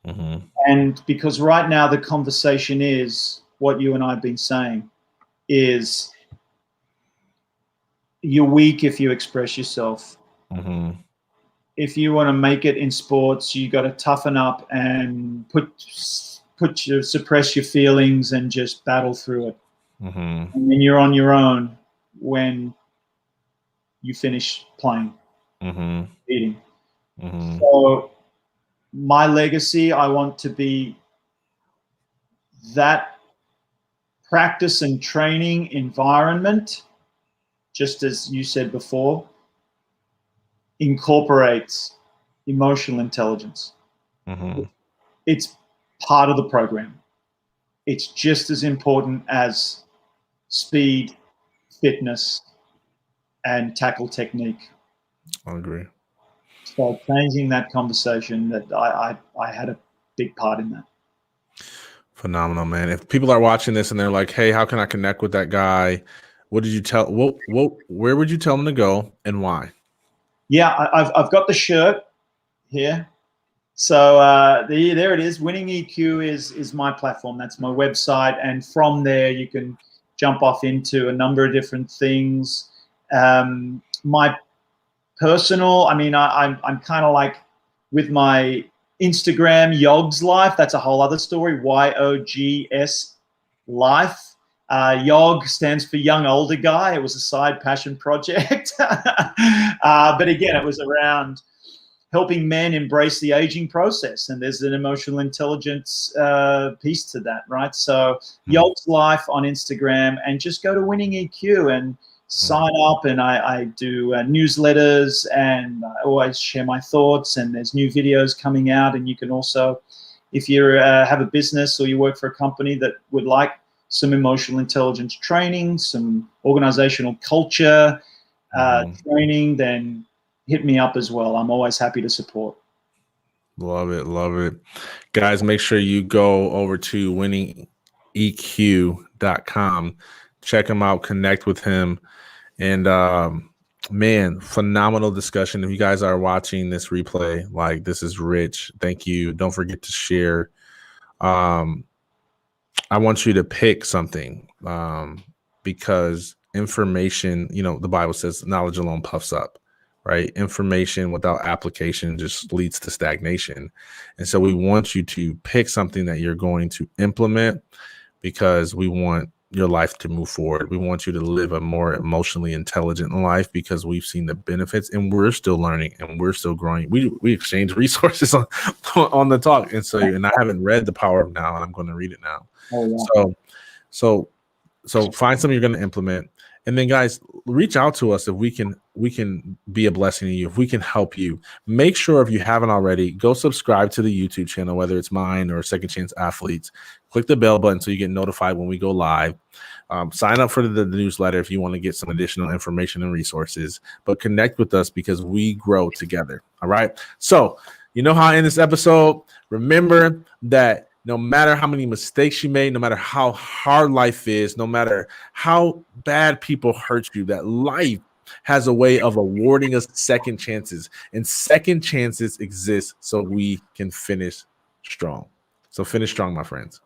Mm-hmm. And because right now the conversation is what you and I have been saying is you're weak if you express yourself. Mm-hmm. If you want to make it in sports, you got to toughen up and suppress your feelings and just battle through it. Mm-hmm. And then you're on your own when you finish playing, competing. Mm-hmm. So my legacy, I want to be that practice and training environment, just as you said before, incorporates emotional intelligence. Mm-hmm. It's part of the program. It's just as important as speed, fitness, and tackle technique. I agree. So changing that conversation, that I had a big part in that. Phenomenal, man. If people are watching this and they're like, hey, how can I connect with that guy? What did you tell? Where would you tell them to go and why? Yeah, I've got the shirt here. So there it is. Winning EQ is my platform. That's my website, and from there you can jump off into a number of different things. My personal, I mean, I'm kind of like with my Instagram, Yogg's Life. That's a whole other story. YOGS Life. Yog stands for young older guy. It was a side passion project. But again, it was around helping men embrace the aging process. And there's an emotional intelligence piece to that, right? So Yog's Life on Instagram, and just go to Winning EQ and sign up. And I do newsletters, and I always share my thoughts, and there's new videos coming out. And you can also, if you have a business or you work for a company that would like some emotional intelligence training, some organizational culture training, then hit me up as well. I'm always happy to support. Love it. Guys, make sure you go over to winningeq.com, check him out, connect with him. And Man, phenomenal discussion. If you guys are watching this replay, like, this is rich. Thank you. Don't forget to share. I want you to pick something, because information, the Bible says knowledge alone puffs up, right? Information without application just leads to stagnation. And so we want you to pick something that you're going to implement, because we want your life to move forward. We want you to live a more emotionally intelligent life, because we've seen the benefits, and we're still learning and we're still growing. We exchange resources on the talk. And I haven't read The Power of Now, and I'm going to read it now. Oh, yeah. So find something you're going to implement. And then, guys, reach out to us if we can be a blessing to you, if we can help you. Make sure, if you haven't already, go subscribe to the YouTube channel, whether it's mine or Second Chance Athletes. Click the bell button so you get notified when we go live. Sign up for the newsletter if you want to get some additional information and resources. But connect with us, because we grow together. All right. So you know how I end this episode. Remember that no matter how many mistakes you made, no matter how hard life is, no matter how bad people hurt you, that life has a way of awarding us second chances. And second chances exist so we can finish strong. So finish strong, my friends.